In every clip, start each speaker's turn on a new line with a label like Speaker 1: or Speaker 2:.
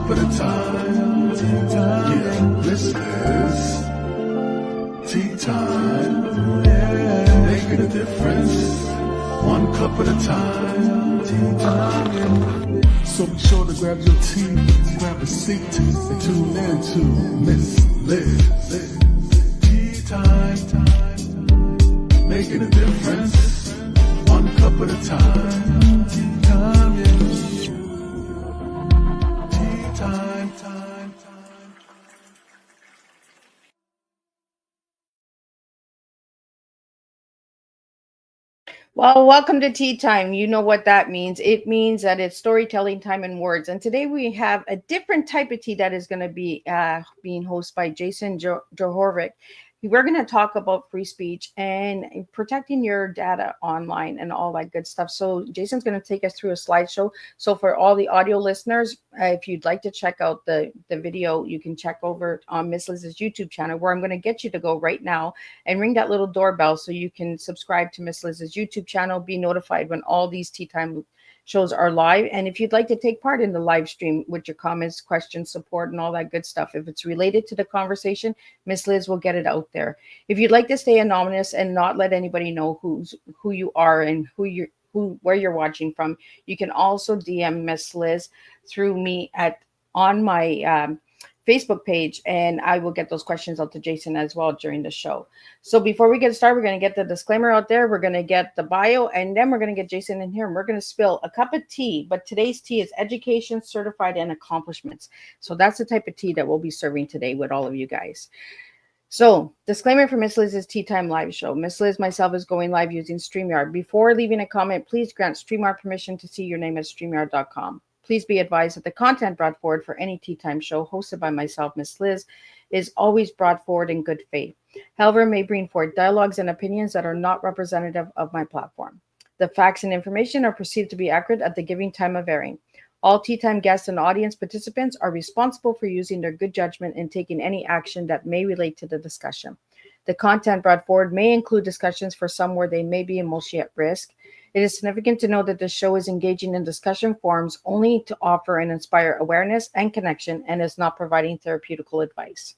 Speaker 1: cup at a time. Tea time. Yeah, this is tea time. Yeah, making a difference. One cup at a time. Tea time. So be sure to grab your tea, grab a seat, and tune in to Miss Liz. Tea time. Making a difference. One cup at a time. Tea time, yeah. Tea time.
Speaker 2: Well, welcome to Tea Time. You know what that means. It means that it's storytelling time in words. And today we have a different type of tea that is going to be being hosted by Jason Jehorek. We're going to talk about free speech and protecting your data online and all that good stuff. So Jason's going to take us through a slideshow. So for all the audio listeners, if you'd like to check out the video, you can check over on Miss Liz's YouTube channel, where I'm going to get you to go right now and ring that little doorbell so you can subscribe to Miss Liz's YouTube channel, be notified when all these Tea Time shows are live. And if you'd like to take part in the live stream with your comments, questions, support, and all that good stuff, if it's related to the conversation, Miss Liz will get it out there. If you'd like to stay anonymous and not let anybody know who you are and where you're watching from, you can also DM Miss Liz through me on my Facebook page, and I will get those questions out to Jason as well during the show. So before we get started, we're going to get the disclaimer out there. We're going to get the bio, and then we're going to get Jason in here, and we're going to spill a cup of tea. But today's tea is education, certified, and accomplishments. So that's the type of tea that we'll be serving today with all of you guys. So, disclaimer for Miss Liz's Tea Time live show. Miss Liz, myself, is going live using StreamYard. Before leaving a comment, please grant StreamYard permission to see your name at StreamYard.com. Please be advised that the content brought forward for any Tea Time show hosted by myself, Miss Liz, is always brought forward in good faith. However, it may bring forth dialogues and opinions that are not representative of my platform. The facts and information are perceived to be accurate at the giving time of airing. All Tea Time guests and audience participants are responsible for using their good judgment and taking any action that may relate to the discussion. The content brought forward may include discussions for some where they may be emotionally at risk. It is significant to know that this show is engaging in discussion forums only to offer and inspire awareness and connection, and is not providing therapeutical advice.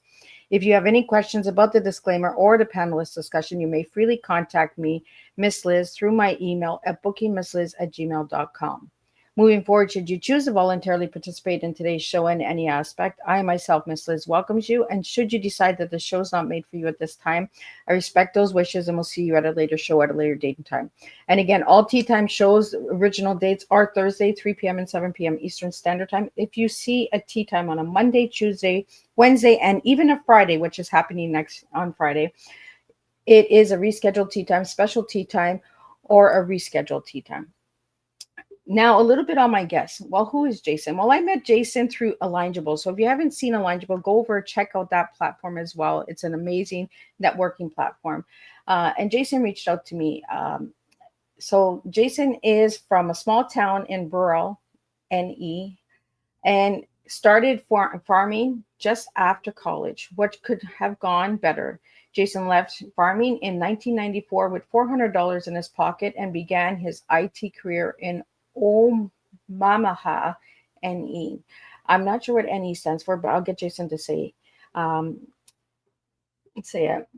Speaker 2: If you have any questions about the disclaimer or the panelist discussion, you may freely contact me, Miss Liz, through my email at bookingmissliz@gmail.com. Moving forward, should you choose to voluntarily participate in today's show in any aspect, I myself, Miss Liz, welcomes you. And should you decide that the show is not made for you at this time, I respect those wishes and will see you at a later show at a later date and time. And again, all Tea Time shows, original dates are Thursday, 3 p.m. and 7 p.m. Eastern Standard Time. If you see a Tea Time on a Monday, Tuesday, Wednesday, and even a Friday, which is happening next on Friday, it is a rescheduled Tea Time, special Tea Time, or a rescheduled Tea Time. Now, a little bit on my guest. Well, who is Jason? Well, I met Jason through Alignable. So if you haven't seen Alignable, go over, check out that platform as well. It's an amazing networking platform. And Jason reached out to me. So Jason is from a small town in Brule, NE, and started farming just after college. What could have gone better? Jason left farming in 1994 with $400 in his pocket and began his IT career in Omaha, NE. I'm not sure what NE stands for, but I'll get Jason to say it.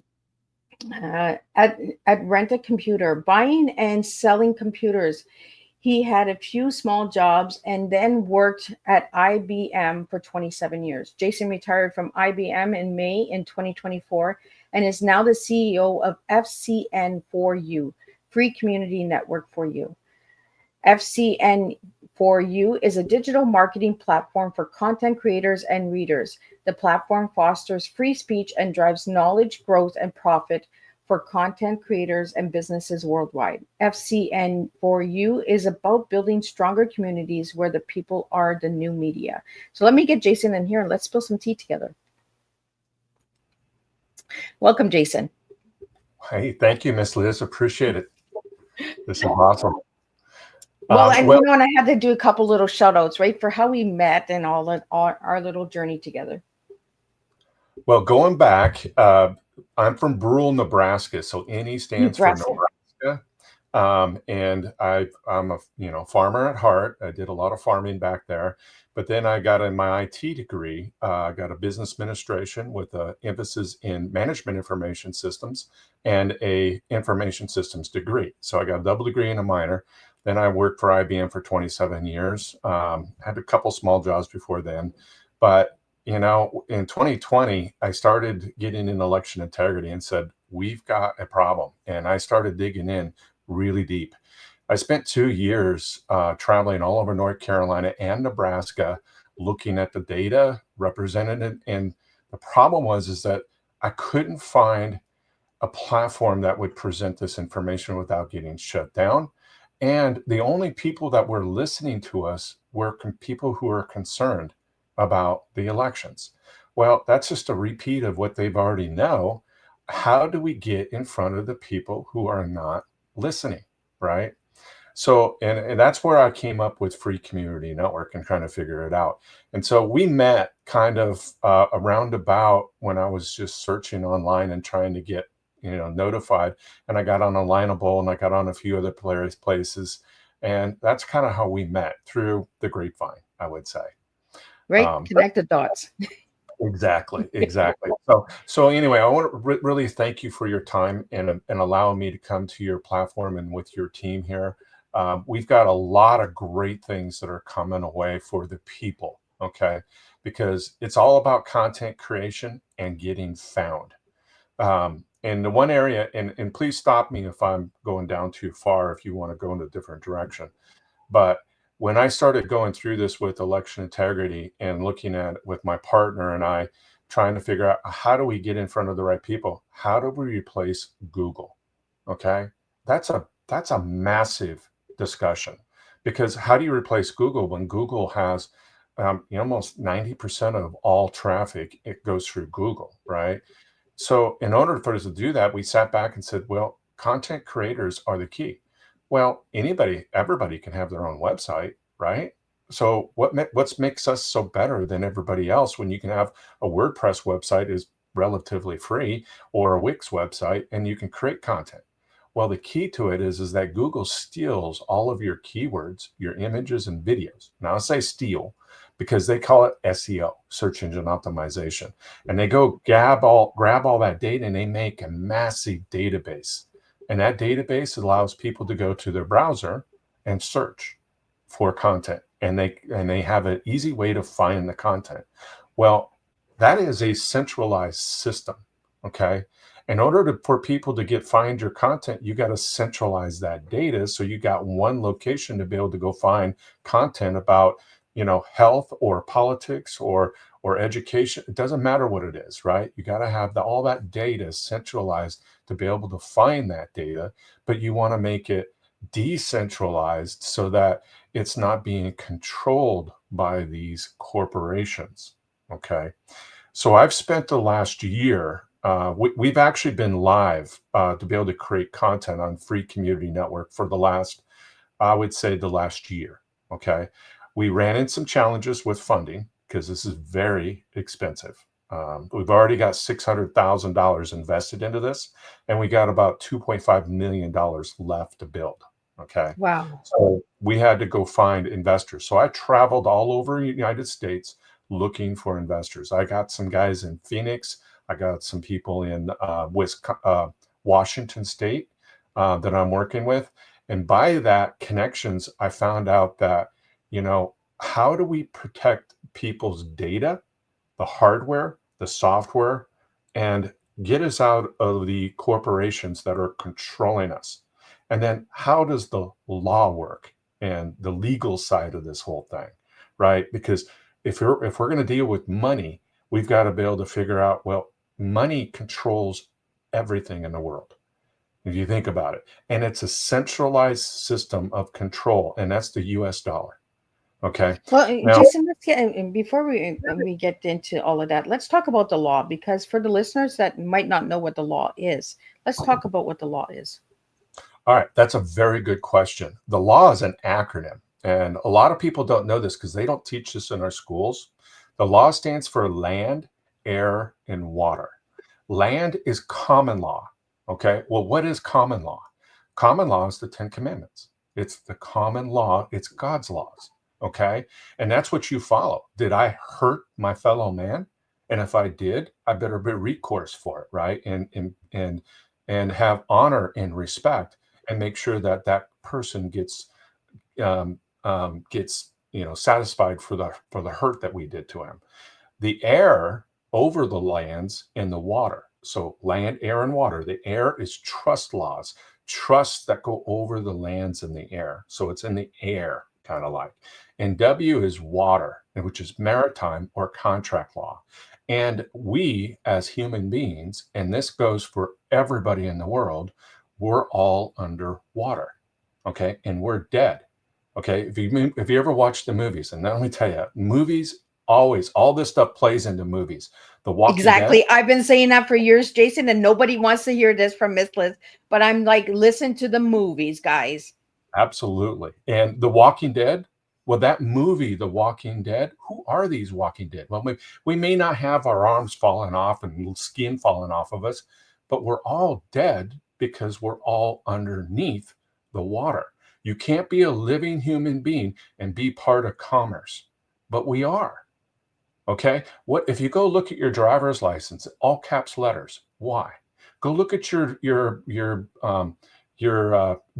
Speaker 2: At Rent a Computer, buying and selling computers. He had a few small jobs and then worked at IBM for 27 years. Jason retired from IBM in May in 2024 and is now the CEO of FCN4U, Free Community Network for You. FCN4U is a digital marketing platform for content creators and readers. The platform fosters free speech and drives knowledge, growth, and profit for content creators and businesses worldwide. FCN4U is about building stronger communities where the people are the new media. So let me get Jason in here and let's spill some tea together. Welcome, Jason.
Speaker 3: Hey, thank you, Miss Liz. Appreciate it. This is awesome.
Speaker 2: Well, and I had to do a couple little shout outs, right, for how we met and all our little journey together.
Speaker 3: Well, going back, I'm from Brule, Nebraska. So NE stands for Nebraska. And I'm a farmer at heart. I did a lot of farming back there, but then I got in my IT degree. I got a business administration with an emphasis in management information systems and a information systems degree. So I got a double degree and a minor. Then I worked for IBM for 27 years. Had a couple small jobs before then, but in 2020, I started getting in election integrity and said, we've got a problem. And I started digging in really deep. I spent 2 years traveling all over North Carolina and Nebraska, looking at the data represented. And the problem is that I couldn't find a platform that would present this information without getting shut down. And the only people that were listening to us were people who are concerned about the elections. Well, that's just a repeat of what they've already know. How do we get in front of the people who are not listening, right? So, and that's where I came up with Free Community Network and trying to figure it out. And so we met kind of around about when I was just searching online and trying to get, notified. And I got on Alignable and I got on a few other places. And that's kind of how we met, through the grapevine, I would say.
Speaker 2: Right?
Speaker 3: But
Speaker 2: Connect the dots.
Speaker 3: exactly. So anyway, I want to really thank you for your time and allowing me to come to your platform and with your team here. We've got a lot of great things that are coming away for the people, okay? Because it's all about content creation and getting found. And the one area, and please stop me if I'm going down too far, if you want to go in a different direction. But when I started going through this with election integrity and looking at it with my partner and I, trying to figure out, how do we get in front of the right people? How do we replace Google? Okay. That's a massive discussion, because how do you replace Google when Google has almost 90% of all traffic, it goes through Google, right? So in order for us to do that, we sat back and said, well, content creators are the key. Well, everybody can have their own website, right? So what makes us so better than everybody else when you can have a WordPress website is relatively free, or a Wix website, and you can create content? Well, the key to it is that Google steals all of your keywords, your images and videos. Now I say steal because they call it SEO, search engine optimization. And they go grab all that data and they make a massive database. And that database allows people to go to their browser and search for content. And they have an easy way to find the content. Well, that is a centralized system. Okay. In order for people to find your content, you got to centralize that data. So you got one location to be able to go find content about, health or politics or education. It doesn't matter what it is, right? You got to have all that data centralized to be able to find that data, but you want to make it decentralized so that it's not being controlled by these corporations. Okay. So I've spent the last year, we've actually been live to be able to create content on Free Community Network for I would say the last year. Okay. We ran into some challenges with funding because this is very expensive. We've already got $600,000 invested into this, and we got about $2.5 million left to build. Okay.
Speaker 2: Wow.
Speaker 3: So we had to go find investors. So I traveled all over the United States looking for investors. I got some guys in Phoenix. I got some people in Washington State that I'm working with. And by that connections, I found out that, how do we protect people's data, the hardware, the software, and get us out of the corporations that are controlling us? And then how does the law work and the legal side of this whole thing, right? Because if we're going to deal with money, we've got to be able to figure out, well, money controls everything in the world, if you think about it. And it's a centralized system of control, and that's the US dollar. Okay.
Speaker 2: Well,
Speaker 3: Now,
Speaker 2: Jason, let's get and before we get into all of that, let's talk about the law, because for the listeners that might not know what the law is, let's talk about what the law is.
Speaker 3: all right, that's a very good question. The law is an acronym, and a lot of people don't know this because they don't teach this in our schools. The law stands for land, air, and water. Land is common law. Okay. Well, what is common law? Common law is the 10 Commandments. It's the common law. It's God's laws. Okay. And that's what you follow. Did I hurt my fellow man? And if I did, I better be recourse for it, right? And have honor and respect, and make sure that that person gets satisfied for the hurt that we did to him. The air over the lands and the water. So land, air, and water. The air is trust laws, trusts that go over the lands and the air. So it's in the air, kind of like. And W is water, which is maritime or contract law. And we as human beings, and this goes for everybody in the world, we're all under water. Okay. And we're dead. Okay. If you ever watch the movies, and let me tell you, movies always, all this stuff plays into movies. The Walking Dead.
Speaker 2: Exactly. I've been saying that for years, Jason, and nobody wants to hear this from Miss Liz, but I'm like, listen to the movies, guys.
Speaker 3: Absolutely. And The Walking Dead, well, that movie, The Walking Dead, who are these Walking Dead? Well, we may not have our arms falling off and skin falling off of us, but we're all dead because we're all underneath the water. You can't be a living human being and be part of commerce, but we are. Okay. What if you go look at your driver's license, all caps letters? Why? Go look at your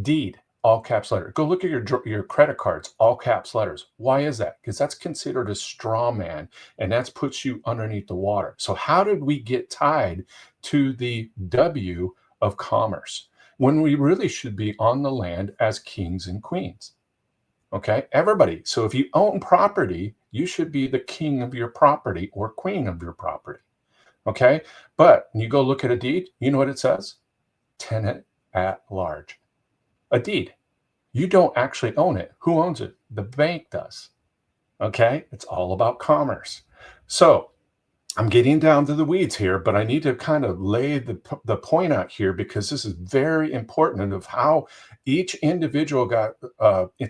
Speaker 3: deed, all caps letters. Go look at your credit cards, all caps letters. Why is that? Because that's considered a straw man, and that puts you underneath the water. So how did we get tied to the W of commerce when we really should be on the land as kings and queens? Okay, everybody. So if you own property, you should be the king of your property or queen of your property. Okay, but when you go look at a deed, you know what it says? Tenant at large. A deed. You don't actually own it. Who owns it? The bank does. Okay, it's all about commerce. So I'm getting down to the weeds here, but I need to kind of lay the point out here, because this is very important of how each individual got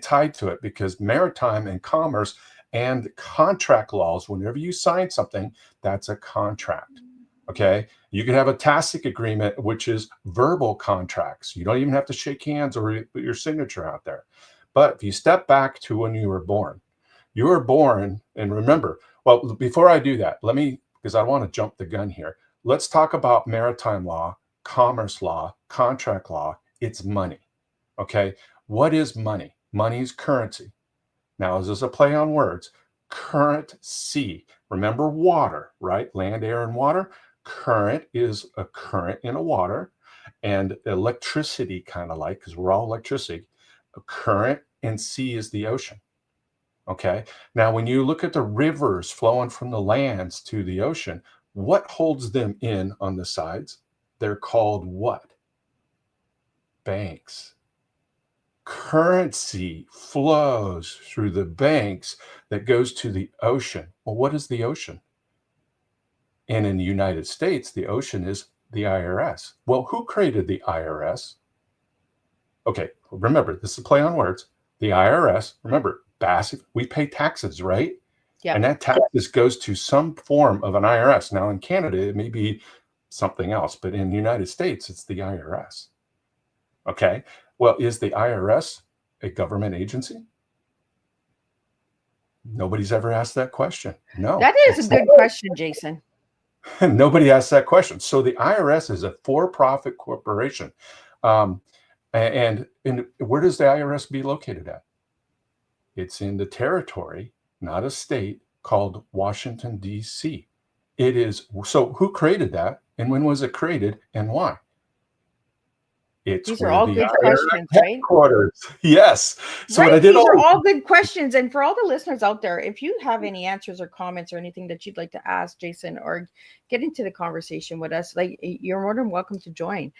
Speaker 3: tied to it, because maritime and commerce and contract laws, whenever you sign something, that's a contract. Okay. You can have a tacit agreement, which is verbal contracts. You don't even have to shake hands or put your signature out there. But if you step back to when you were born, and remember, well, before I do that, because I want to jump the gun here. Let's talk about maritime law, commerce law, contract law. It's money. Okay. What is money? Money is currency. Now, is this a play on words? Currency. Remember water, right? Land, air, and water. Current is a current in a water, and electricity, kind of like, because we're all electricity. A current, and sea is the ocean. Okay. Now, when you look at the rivers flowing from the lands to the ocean, what holds them in on the sides? They're called what? Banks. Currency flows through the banks that goes to the ocean. Well, what is the ocean? And in the United States, the ocean is the IRS. Well, who created the IRS? Okay, remember, this is a play on words. The IRS, remember, we pay taxes, right?
Speaker 2: Yeah.
Speaker 3: And that taxes goes to some form of an IRS. Now in Canada, it may be something else, but in the United States, it's the IRS. Okay. Well, is the IRS a government agency? Nobody's ever asked that question. No.
Speaker 2: That is a good question, Jason.
Speaker 3: Nobody asked that question. So the IRS is a for-profit corporation. And where does the IRS be located at? It's in the territory, not a state, called Washington, D.C. It is. So who created that, and when was it created, and why?
Speaker 2: These are all good questions, right?
Speaker 3: Yes. So
Speaker 2: right. These are all good questions. And for all the listeners out there, if you have any answers or comments or anything that you'd like to ask Jason or get into the conversation with us, like, you're more than welcome to join.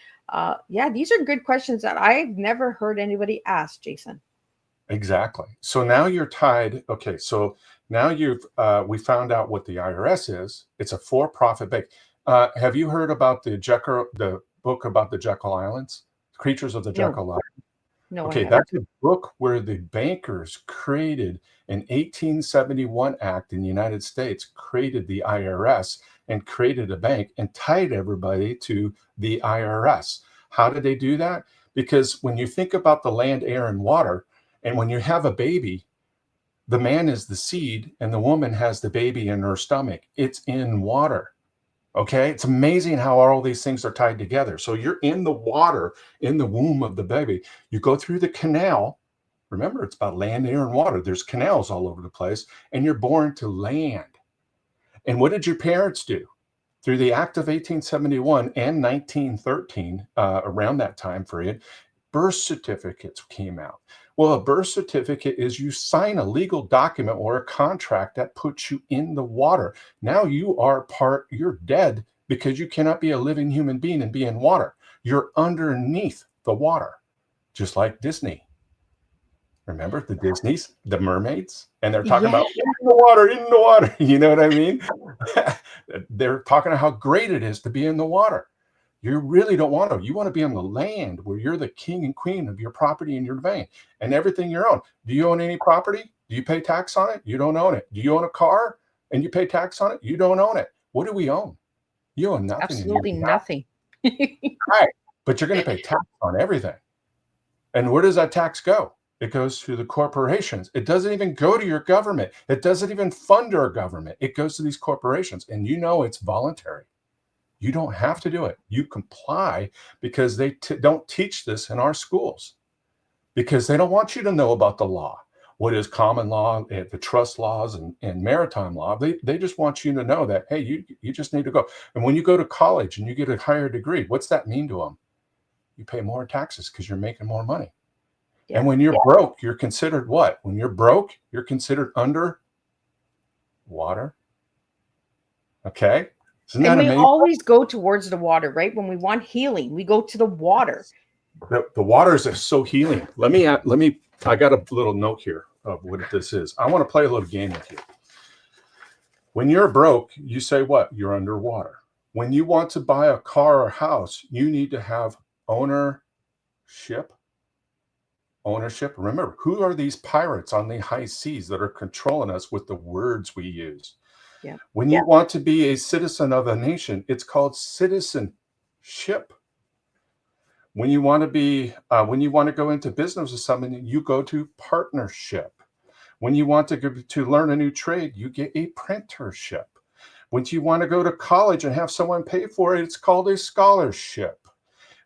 Speaker 2: Yeah, these are good questions that I've never heard anybody ask, Jason.
Speaker 3: Exactly. So now you're tied. Okay. So now we found out what the IRS is. It's a for-profit bank. Have you heard about the book about the Jekyll Islands? Creatures of the Jekyll Islands.
Speaker 2: No.
Speaker 3: Okay, that's a book where the bankers created an 1871 act in the United States, created the IRS and created a bank and tied everybody to the IRS. How did they do that? Because when you think about the land, air, and water, and when you have a baby, the man is the seed and the woman has the baby in her stomach. It's in water. Okay. It's amazing how all these things are tied together. So you're in the water in the womb of the baby. You go through the canal. Remember, it's about land, air, and water. There's canals all over the place, and you're born to land. And what did your parents do? Through the Act of 1871 and 1913, around that time period, birth certificates came out. Well, a birth certificate is you sign a legal document or a contract that puts you in the water. Now you're dead because you cannot be a living human being and be in water. You're underneath the water, just like Disney. Remember the Disneys, the mermaids, and they're talking
Speaker 2: Yeah.
Speaker 3: about in the water, in the water. You know what I mean? They're talking about how great it is to be in the water. You really don't want to. You want to be on the land where you're the king and queen of your property and your domain and everything you own. Do you own any property? Do you pay tax on it? You don't own it. Do you own a car and you pay tax on it? You don't own it. What do we own? You own nothing.
Speaker 2: Absolutely nothing.
Speaker 3: Right. But you're going to pay tax on everything. And where does that tax go? It goes to the corporations. It doesn't even go to your government. It doesn't even fund our government. It goes to these corporations. And you know it's voluntary. You don't have to do it. You comply because they don't teach this in our schools because they don't want you to know about the law. What is common law, the trust laws, and maritime law. They just want you to know that, hey, you just need to go. And when you go to college and you get a higher degree, what's that mean to them? You pay more taxes because you're making more money. Yeah. And when you're broke, you're considered what? When you're broke, you're considered under water. Okay.
Speaker 2: Isn't that amazing? We always go towards the water, right? When we want healing, we go to the water.
Speaker 3: The waters are so healing. I got a little note here of what this is. I want to play a little game with you. When you're broke, you say what? You're underwater. When you want to buy a car or house, you need to have ownership. Remember, who are these pirates on the high seas that are controlling us with the words we use? Yeah. When you want to be a citizen of a nation, it's called citizenship. When you want to go into business with someone, you go to partnership. When you want to learn a new trade, you get a apprenticeship. When you want to go to college and have someone pay for it, it's called a scholarship.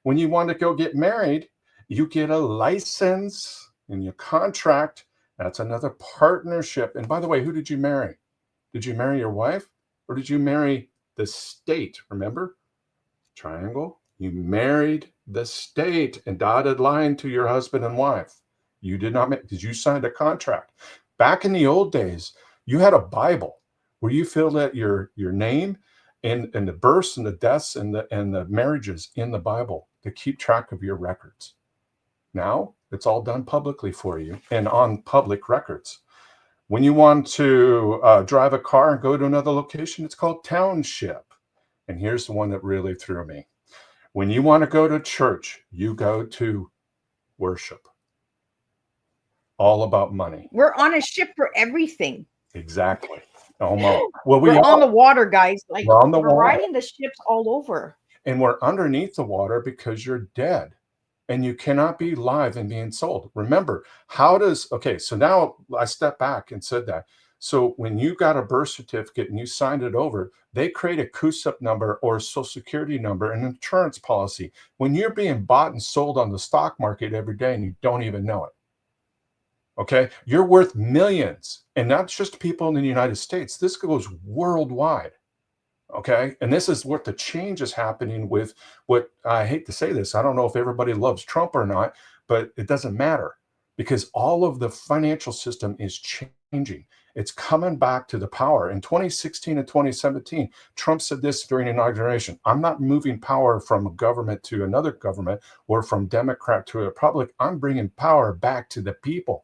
Speaker 3: When you want to go get married, you get a license in your contract. That's another partnership. And by the way, who did you marry? Did you marry your wife or did you marry the state? Remember? Triangle. You married the state and dotted line to your husband and wife. You did not because you signed a contract. Back in the old days, you had a Bible where you filled out your name and the births and the deaths and the marriages in the Bible to keep track of your records. Now it's all done publicly for you and on public records. When you want to drive a car and go to another location, it's called township. And here's the one that really threw me. When you want to go to church, you go to worship. All about money.
Speaker 2: We're on a ship for everything.
Speaker 3: Exactly. Almost. Well,
Speaker 2: we're on the water, guys. Like
Speaker 3: we're on the water.
Speaker 2: Riding the ships all over.
Speaker 3: And we're underneath the water because you're dead. And you cannot be live and being sold. Remember, so now I stepped back and said that. So when you got a birth certificate and you signed it over, they create a CUSIP number or a social security number, an insurance policy. When you're being bought and sold on the stock market every day and you don't even know it. Okay, you're worth millions, and not just people in the United States. This goes worldwide. Okay, and this is what the change is happening with what I hate to say this. I don't know if everybody loves Trump or not, but it doesn't matter because all of the financial system is changing. It's coming back to the power. In 2016 and 2017, Trump said this during inauguration: I'm not moving power from a government to another government or from Democrat to a Republican. I'm bringing power back to the people.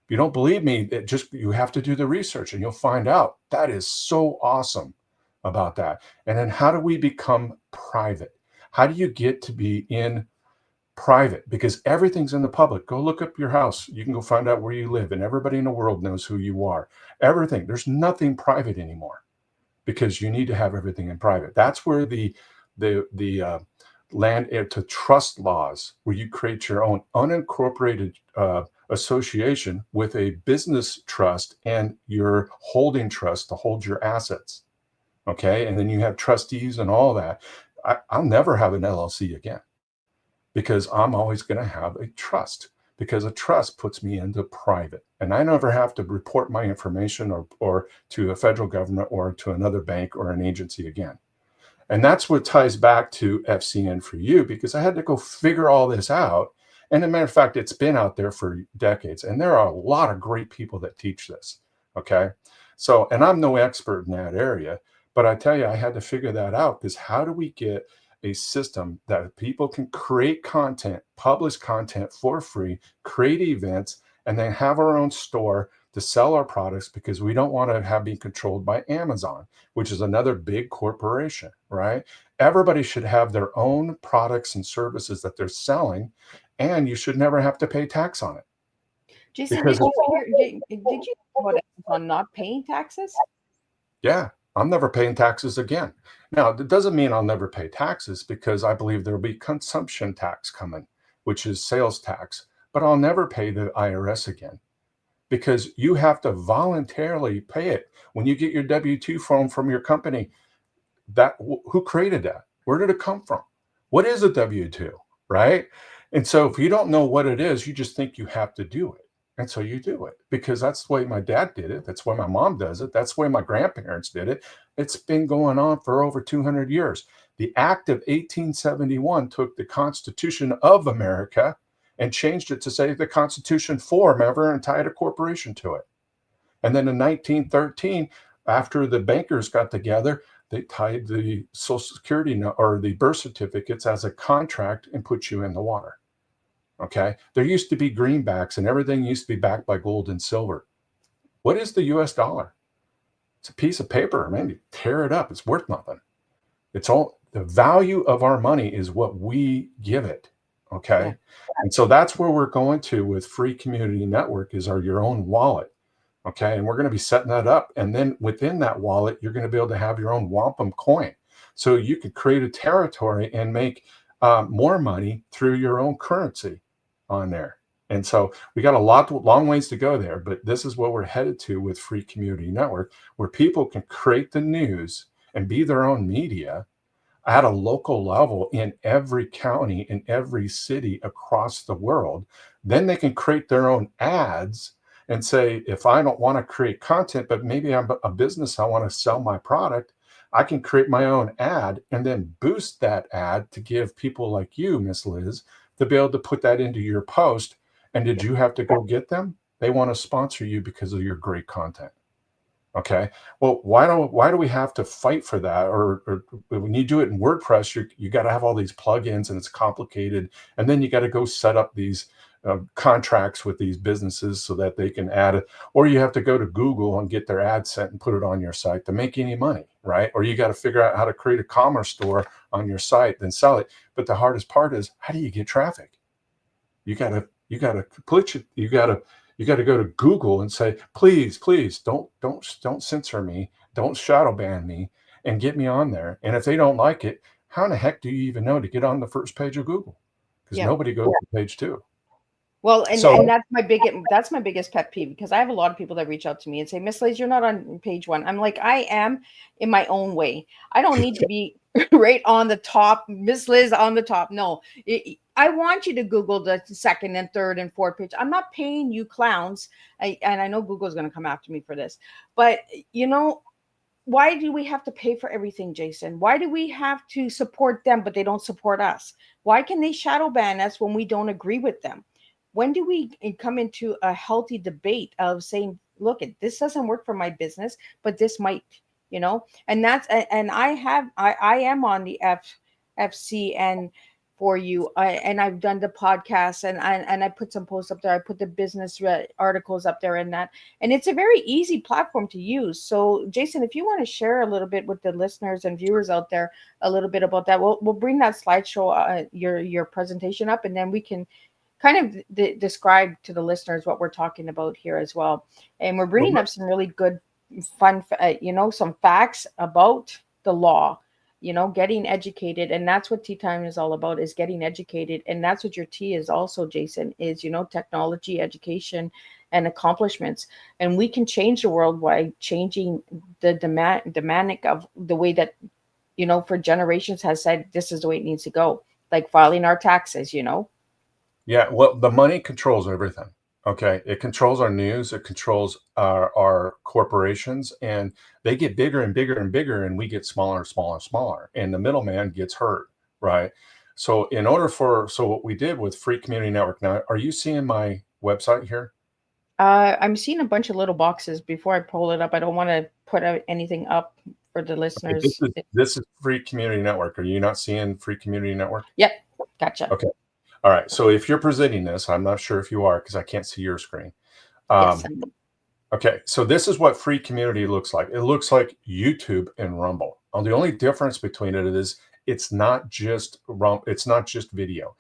Speaker 3: If you don't believe me, you have to do the research and you'll find out. That is so awesome about that. And then how do we become private? How do you get to be in private? Because everything's in the public. Go look up your house. You can go find out where you live, and everybody in the world knows who you are. Everything. There's nothing private anymore because you need to have everything in private. That's where the to trust laws, where you create your own unincorporated association with a business trust and your holding trust to hold your assets. Okay. And then you have trustees and all that. I'll never have an LLC again, because I'm always going to have a trust, because a trust puts me into private, and I never have to report my information or to a federal government or to another bank or an agency again. And that's what ties back to FCN4U, because I had to go figure all this out. And as a matter of fact, it's been out there for decades, and there are a lot of great people that teach this. Okay. So, and I'm no expert in that area, but I tell you, I had to figure that out, because how do we get a system that people can create content, publish content for free, create events, and then have our own store to sell our products, because we don't want to have be controlled by Amazon, which is another big corporation, right? Everybody should have their own products and services that they're selling, and you should never have to pay tax on it.
Speaker 2: Jason,
Speaker 3: Because
Speaker 2: did you know about Amazon not paying taxes?
Speaker 3: yeah, I'm never paying taxes again. Now, that doesn't mean I'll never pay taxes, because I believe there'll be consumption tax coming, which is sales tax, but I'll never pay the IRS again, because you have to voluntarily pay it. When you get your W-2 form from your company, that who created that? Where did it come from? What is a W-2, right? And so if you don't know what it is, you just think you have to do it. And so you do it, because that's the way my dad did it. That's the way my mom does it. That's the way my grandparents did it. It's been going on for over 200 years. The Act of 1871 took the Constitution of America and changed it to say the Constitution for America, and tied a corporation to it. And then in 1913, after the bankers got together, they tied the Social Security or the birth certificates as a contract and put you in the water. Okay. There used to be greenbacks, and everything used to be backed by gold and silver. What is the US dollar? It's a piece of paper. Man, you tear it up, it's worth nothing. It's all the value of our money is what we give it. Okay.
Speaker 2: Yeah.
Speaker 3: And so that's where we're going to with Free Community Network, is your own wallet. Okay. And we're going to be setting that up. And then within that wallet, you're going to be able to have your own wampum coin. So you could create a territory and make more money through your own currency on there. And so we got long ways to go there, but this is what we're headed to with Free Community Network, where people can create the news and be their own media at a local level in every county, in every city across the world. Then they can create their own ads and say, if I don't want to create content, but maybe I'm a business, I want to sell my product, I can create my own ad and then boost that ad to give people like you, Miss Liz, to be able to put that into your post. And did you have to go get them? They want to sponsor you because of your great content. Okay. Well, why do we have to fight for that? Or when you do it in WordPress, you got to have all these plugins, and it's complicated. And then you got to go set up these contracts with these businesses so that they can add it. Or you have to go to Google and get their ad sent and put it on your site to make any money, right? Or you got to figure out how to create a commerce store on your site, then sell it. But the hardest part is, how do you get traffic? You got to go to Google and say, please, don't censor me, don't shadow ban me, and get me on there. And if they don't like it, how in the heck do you even know to get on the first page of Google? Because nobody goes to page 2.
Speaker 2: Well, and that's my biggest pet peeve, because I have a lot of people that reach out to me and say, Miss Liz, you're not on page 1. I'm like, I am in my own way. I don't need to be right on the top, Miss Liz on the top. No, I want you to Google the second and third and fourth page. I'm not paying you clowns. And I know Google's going to come after me for this, but why do we have to pay for everything, Jason? Why do we have to support them, but they don't support us? Why can they shadow ban us when we don't agree with them? When do we come into a healthy debate of saying, look, this doesn't work for my business, but this might, and I am on the FCN4U, and I've done the podcast, and I put some posts up there. I put the business articles up there, and it's a very easy platform to use. So Jason, if you want to share a little bit with the listeners and viewers out there, a little bit about that, we'll bring that slideshow, your presentation up, and then we can kind of describe to the listeners what we're talking about here as well. And we're bringing up some really good, fun, some facts about the law, getting educated. And that's what Tea Time is all about, is getting educated. And that's what your tea is also, Jason, is, technology, education, and accomplishments. And we can change the world by changing the demanding of the way that, for generations has said this is the way it needs to go, like filing our taxes.
Speaker 3: Yeah, well, the money controls everything. Okay, it controls our news, it controls our corporations, and they get bigger and bigger and bigger, and we get smaller and smaller and smaller, and the middleman gets hurt, right? So what we did with Free Community Network. Now, are you seeing my website here?
Speaker 2: I'm seeing a bunch of little boxes. Before I pull it up, I don't want to put out anything up for the
Speaker 3: Okay,
Speaker 2: listeners.
Speaker 3: this is Free Community Network. Are you not seeing Free Community Network?
Speaker 2: Yep, gotcha.
Speaker 3: Okay. All right. So if you're presenting this, I'm not sure if you are because I can't see your screen.
Speaker 2: Yes.
Speaker 3: Okay, so this is what free community looks like. It looks like YouTube and Rumble. The only difference between it is it's not just video.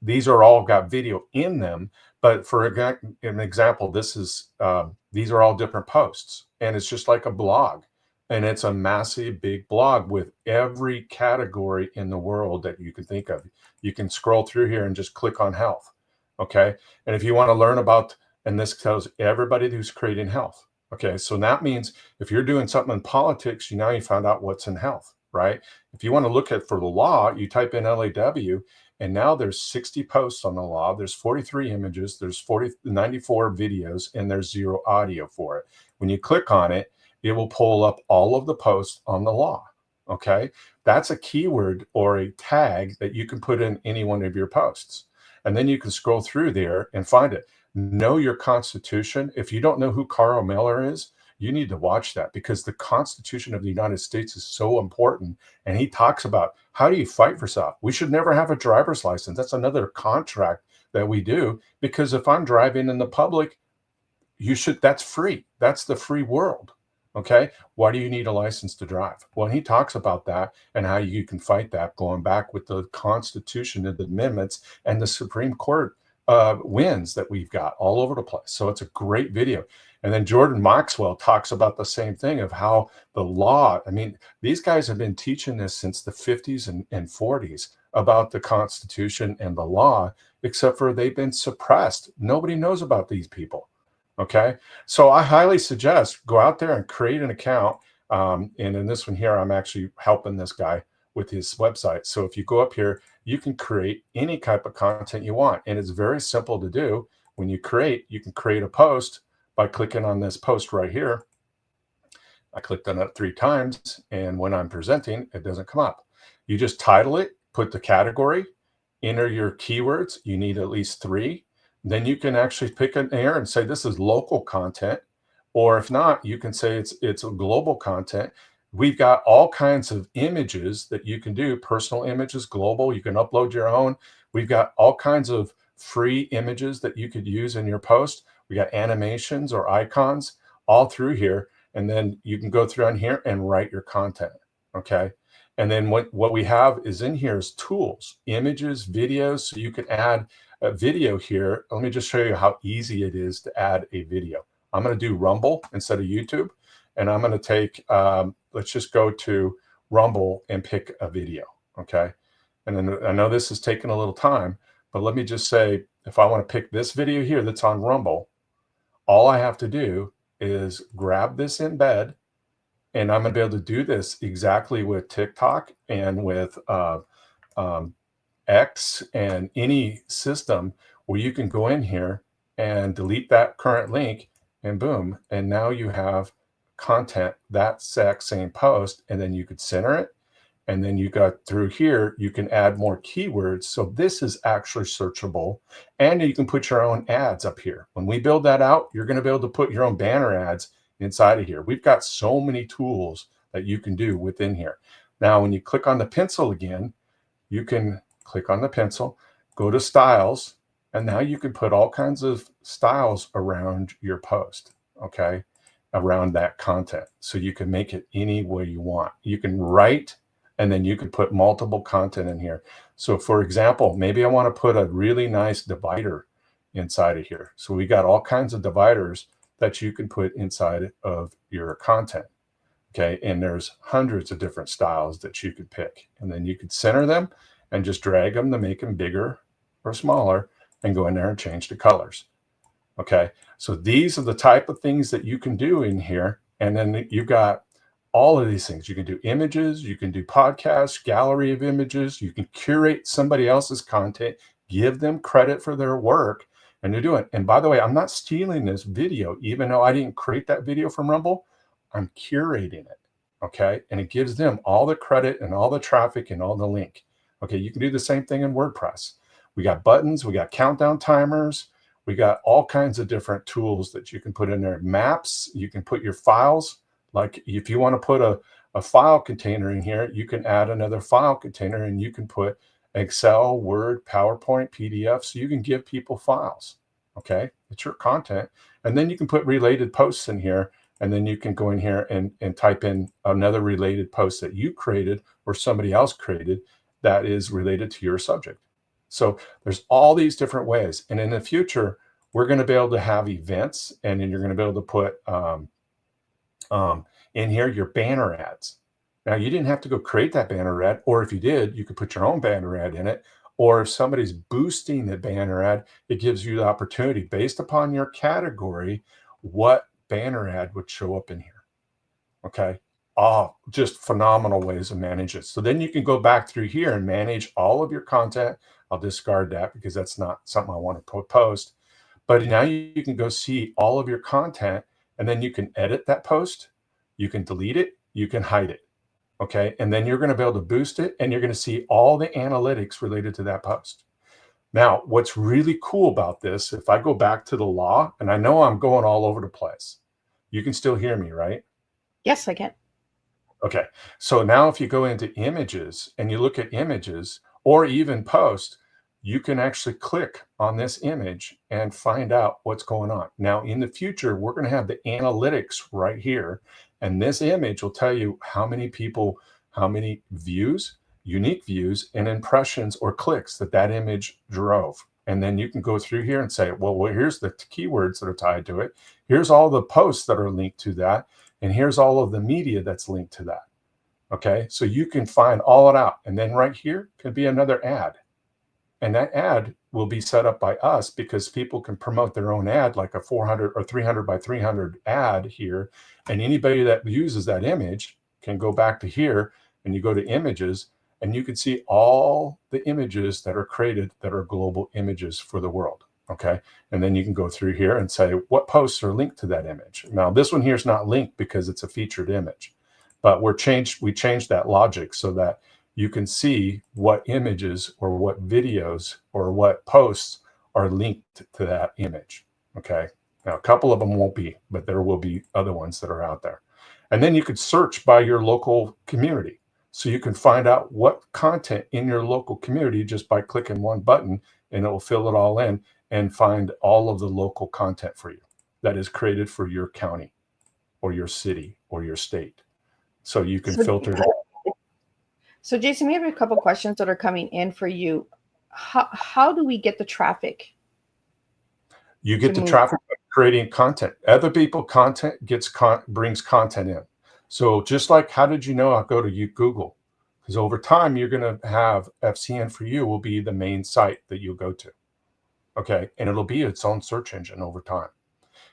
Speaker 3: These are all got video in them, but for an example, these are all different posts, and it's just like a blog, and it's a massive big blog with every category in the world that you can think of. You can scroll through here and just click on health, okay? And if you want to learn about, and this tells everybody who's creating health. Okay, so that means if you're doing something in politics, you found out what's in health, right? If you want to look at for the law, you type in LAW, and now there's 60 posts on the law. There's 43 images, there's 94 videos, and there's 0 audio for it. When you click on it, it will pull up all of the posts on the law. Okay, that's a keyword or a tag that you can put in any one of your posts. And then you can scroll through there and find it. Know your Constitution. If you don't know who Carl Miller is, you need to watch that, because the Constitution of the United States is so important. And he talks about how do you fight for stuff. We should never have a driver's license. That's another contract that we do, because if I'm driving in the public, that's free. That's the free world. Okay. Why do you need a license to drive? Well, he talks about that and how you can fight that, going back with the Constitution and the amendments and the Supreme Court wins that we've got all over the place. So it's a great video. And then Jordan Maxwell talks about the same thing of how the law, these guys have been teaching this since the 50s and 40s about the Constitution and the law, except for they've been suppressed. Nobody knows about these people. Okay. So I highly suggest go out there and create an account. And in this one here, I'm actually helping this guy with his website. So if you go up here, you can create any type of content you want. And it's very simple to do. When you can create a post by clicking on this post right here. I clicked on it 3 times. And when I'm presenting, it doesn't come up. You just title it, put the category, enter your keywords. You need at least 3. Then you can actually pick an area and say this is local content. Or if not, you can say it's a global content. We've got all kinds of images that you can do, personal images, global. You can upload your own. We've got all kinds of free images that you could use in your post. We got animations or icons all through here. And then you can go through on here and write your content. Okay. And then what we have is in here is tools, images, videos. So you can add a video here. Let me just show you how easy it is to add a video. I'm going to do Rumble instead of YouTube. And I'm going to take, let's just go to Rumble and pick a video. Okay. And then I know this is taking a little time, but let me just say, if I want to pick this video here that's on Rumble, all I have to do is grab this embed, and I'm going to be able to do this exactly with TikTok and with X and any system where you can go in here and delete that current link, and boom. And now you have content, that exact same post, and then you could center it. And then you got through here, you can add more keywords. So this is actually searchable, and you can put your own ads up here. When we build that out, you're going to be able to put your own banner ads inside of here. We've got so many tools that you can do within here. Now, when you click on the pencil again, you can click on the pencil, go to styles, and now you can put all kinds of styles around your post, okay, around that content. So you can make it any way you want. You can write, and then you can put multiple content in here. So for example, maybe I want to put a really nice divider inside of here. So we got all kinds of dividers that you can put inside of your content. Okay. And there's hundreds of different styles that you could pick. And then you could center them and just drag them to make them bigger or smaller and go in there and change the colors. Okay. So these are the type of things that you can do in here. And then you've got all of these things. You can do images, you can do podcasts, gallery of images, you can curate somebody else's content, give them credit for their work, and they're doing it. And by the way, I'm not stealing this video, even though I didn't create that video from Rumble, I'm curating it. Okay. And it gives them all the credit and all the traffic and all the link. Okay. You can do the same thing in WordPress. We got buttons, we got countdown timers, we got all kinds of different tools that you can put in there. Maps, you can put your files. Like if you want to put a file container in here, you can add another file container and you can put Excel, Word, PowerPoint, PDF. So you can give people files. Okay. It's your content. And then you can put related posts in here. And then you can go in here and type in another related post that you created or somebody else created that is related to your subject. So there's all these different ways. And in the future, we're going to be able to have events, and then you're going to be able to put in here your banner ads. Now, you didn't have to go create that banner ad, or if you did, you could put your own banner ad in it. Or if somebody's boosting the banner ad, it gives you the opportunity based upon your category, what banner ad would show up in here. Okay. Oh, just phenomenal ways to manage it. So then you can go back through here and manage all of your content. I'll discard that because that's not something I want to post. But now you can go see all of your content, and then you can edit that post. You can delete it. You can hide it. Okay. And then you're going to be able to boost it, and you're going to see all the analytics related to that post. Now, what's really cool about this, if I go back to the law, and I know I'm going all over the place, you can still hear me, right?
Speaker 2: Yes, I can.
Speaker 3: Okay. So now if you go into images and you look at images or even post, you can actually click on this image and find out what's going on. Now, in the future, we're going to have the analytics right here. And this image will tell you how many people, how many views, unique views, and impressions or clicks that image drove. And then you can go through here and say, well, here's the keywords that are tied to it. Here's all the posts that are linked to that. And here's all of the media that's linked to that. Okay. So you can find all it out. And then right here can be another ad. And that ad will be set up by us because people can promote their own ad, like a 400 or 300 by 300 ad here. And anybody that uses that image can go back to here, and you go to images, and you can see all the images that are created that are global images for the world. Okay. And then you can go through here and say what posts are linked to that image. Now, this one here is not linked because it's a featured image, but we changed that logic so that you can see what images or what videos or what posts are linked to that image. Okay. Now, a couple of them won't be, but there will be other ones that are out there. And then you could search by your local community. So you can find out what content in your local community just by clicking one button, and it will fill it all in and find all of the local content for you that is created for your county or your city or your state. So you can filter it.
Speaker 2: So Jason, we have a couple questions that are coming in for you. How do we get the traffic?
Speaker 3: You get the traffic by creating content. Other people content brings content in. So just like, how did you know I'll go to Google? Because over time, you're going to have FCN4U will be the main site that you'll go to. Okay. And it'll be its own search engine over time.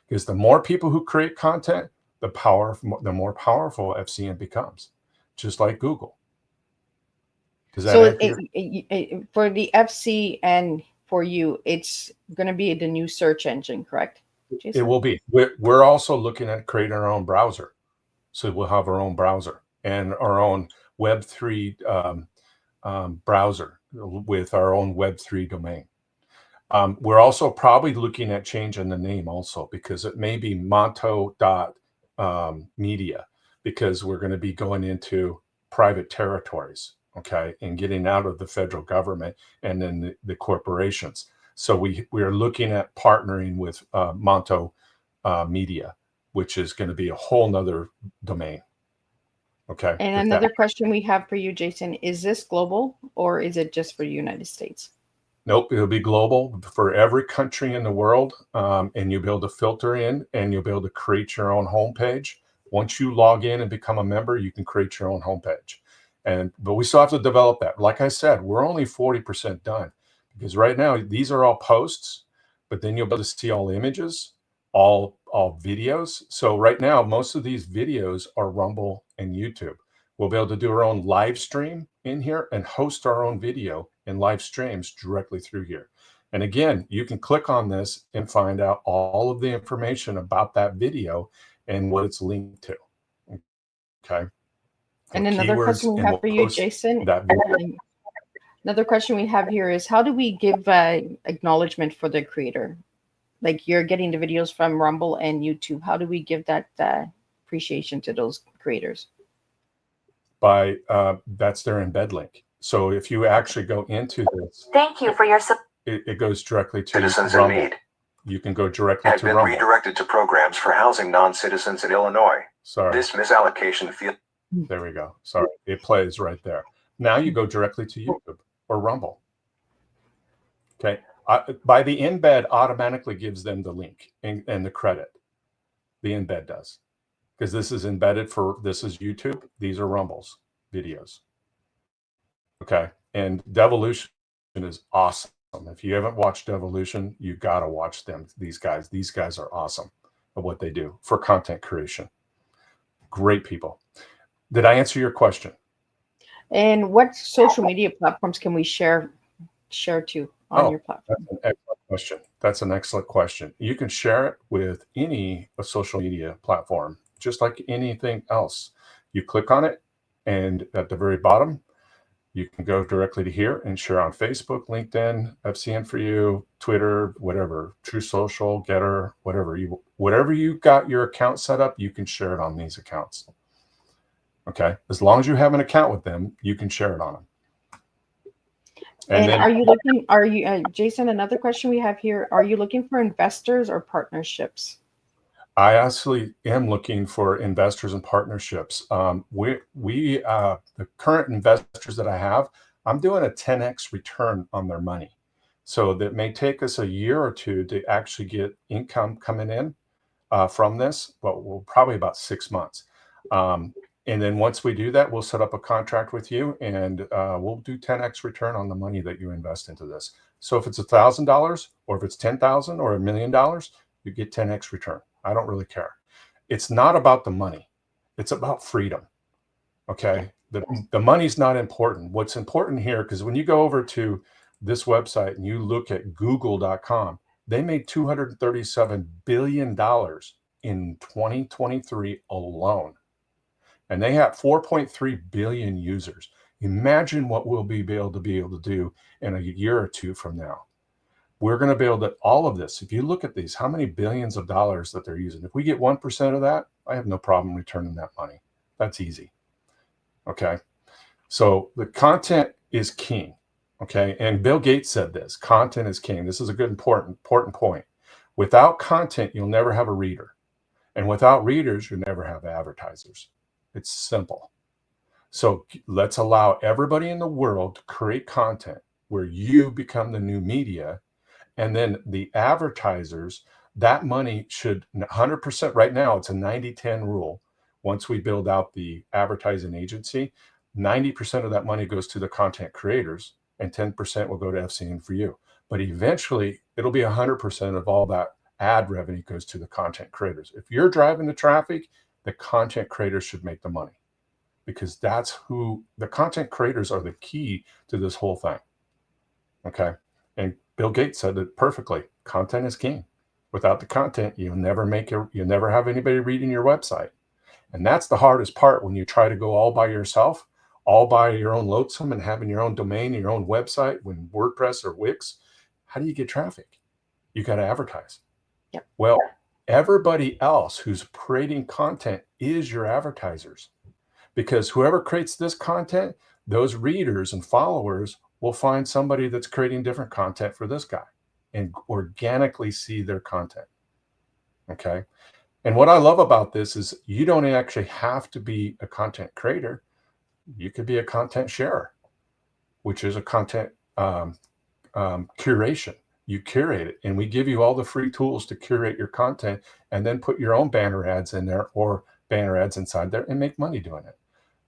Speaker 3: Because the more people who create content, the more powerful FCN becomes, just like Google.
Speaker 2: So for the FCN4U, it's going to be the new search engine, correct, Jason?
Speaker 3: It will be. We're also looking at creating our own browser. So we'll have our own browser and our own Web3 browser with our own Web3 domain. We're also probably looking at changing the name also, because it may be Monto.media, because we're going to be going into private territories, okay, and getting out of the federal government and then the corporations. So we are looking at partnering with Monto Media, which is going to be a whole nother domain. Okay.
Speaker 2: And another question we have for you, Jason, is this global or is it just for the United States?
Speaker 3: Nope, it'll be global for every country in the world, and you'll be able to filter in, and you'll be able to create your own homepage. Once you log in and become a member, you can create your own homepage. But we still have to develop that. Like I said, we're only 40% done, because right now these are all posts, but then you'll be able to see all images, all videos. So right now, most of these videos are Rumble and YouTube. We'll be able to do our own live stream in here and host our own video and live streams directly through here. And again, you can click on this and find out all of the information about that video and what it's linked to. Okay.
Speaker 2: And another question we have for you, Jason. Another question we have here is, how do we give acknowledgement for the creator? Like, you're getting the videos from Rumble and YouTube. How do we give that appreciation to those creators?
Speaker 3: By that's their embed link. So if you actually go into this,
Speaker 4: thank you for your support.
Speaker 3: It goes directly to
Speaker 5: Citizens
Speaker 3: Rumble.
Speaker 5: in Need.
Speaker 3: You can go directly
Speaker 5: Had
Speaker 3: to
Speaker 5: been
Speaker 3: Rumble.
Speaker 5: redirected to programs for housing non-citizens in Illinois.
Speaker 3: Sorry.
Speaker 5: This misallocation field.
Speaker 3: There we go. Sorry. It plays right there. Now you go directly to YouTube or Rumble. Okay. By the embed automatically gives them the link and the credit. The embed does. Because this is embedded for, this is YouTube. These are Rumble's videos. Okay. And Devolution is awesome. If you haven't watched Devolution, you got to watch them. These guys are awesome at what they do for content creation. Great people. Did I answer your question?
Speaker 2: And what social media platforms can we share to on your platform?
Speaker 3: That's an excellent question. That's an excellent question. You can share it with any social media platform, just like anything else. You click on it, and at the very bottom, you can go directly to here and share on Facebook, LinkedIn, FCN4U, Twitter, whatever, True Social, Getter, whatever you got your account set up, you can share it on these accounts. Okay, as long as you have an account with them, you can share it on them.
Speaker 2: And then, Jason, another question we have here, are you looking for investors or partnerships?
Speaker 3: I actually am looking for investors and partnerships. The current investors that I have, I'm doing a 10x return on their money. So that may take us a year or two to actually get income coming in from this, but we'll probably about 6 months. And then once we do that, we'll set up a contract with you, and we'll do 10x return on the money that you invest into this. So if it's $1,000 or if it's $10,000 or $1 million, you get 10x return. I don't really care. It's not about the money. It's about freedom. Okay. The money's not important. What's important here, because when you go over to this website and you look at google.com, they made $237 billion in 2023 alone. And they have 4.3 billion users. Imagine what we'll be able to do in a year or two from now. We're going to be able to, all of this, if you look at these, how many billions of dollars that they're using. If we get 1% of that, I have no problem returning that money. That's easy. Okay. So the content is king. Okay. And Bill Gates said this, content is king. This is a good, important point. Without content, you'll never have a reader. And without readers, you'll never have advertisers. It's simple. So let's allow everybody in the world to create content where you become the new media. And then the advertisers, that money should 100%, right now it's a 90-10 rule. Once we build out the advertising agency, 90% of that money goes to the content creators and 10% will go to FCN4U. But eventually it'll be 100% of all that ad revenue goes to the content creators. If you're driving the traffic, the content creators should make the money, because that's who the content creators are, the key to this whole thing. Okay. And Bill Gates said it perfectly. Content is king. Without the content, you'll never have anybody reading your website. And that's the hardest part when you try to go all by yourself, all by your own lonesome and having your own domain, your own website, when WordPress or Wix. How do you get traffic? You got to advertise.
Speaker 2: Yep.
Speaker 3: Well, everybody else who's creating content is your advertisers, because whoever creates this content, those readers and followers will find somebody that's creating different content for this guy and organically see their content. Okay. And what I love about this is you don't actually have to be a content creator. You could be a content sharer, which is a content curation. You curate it, and we give you all the free tools to curate your content and then put your own banner ads in there or banner ads inside there and make money doing it.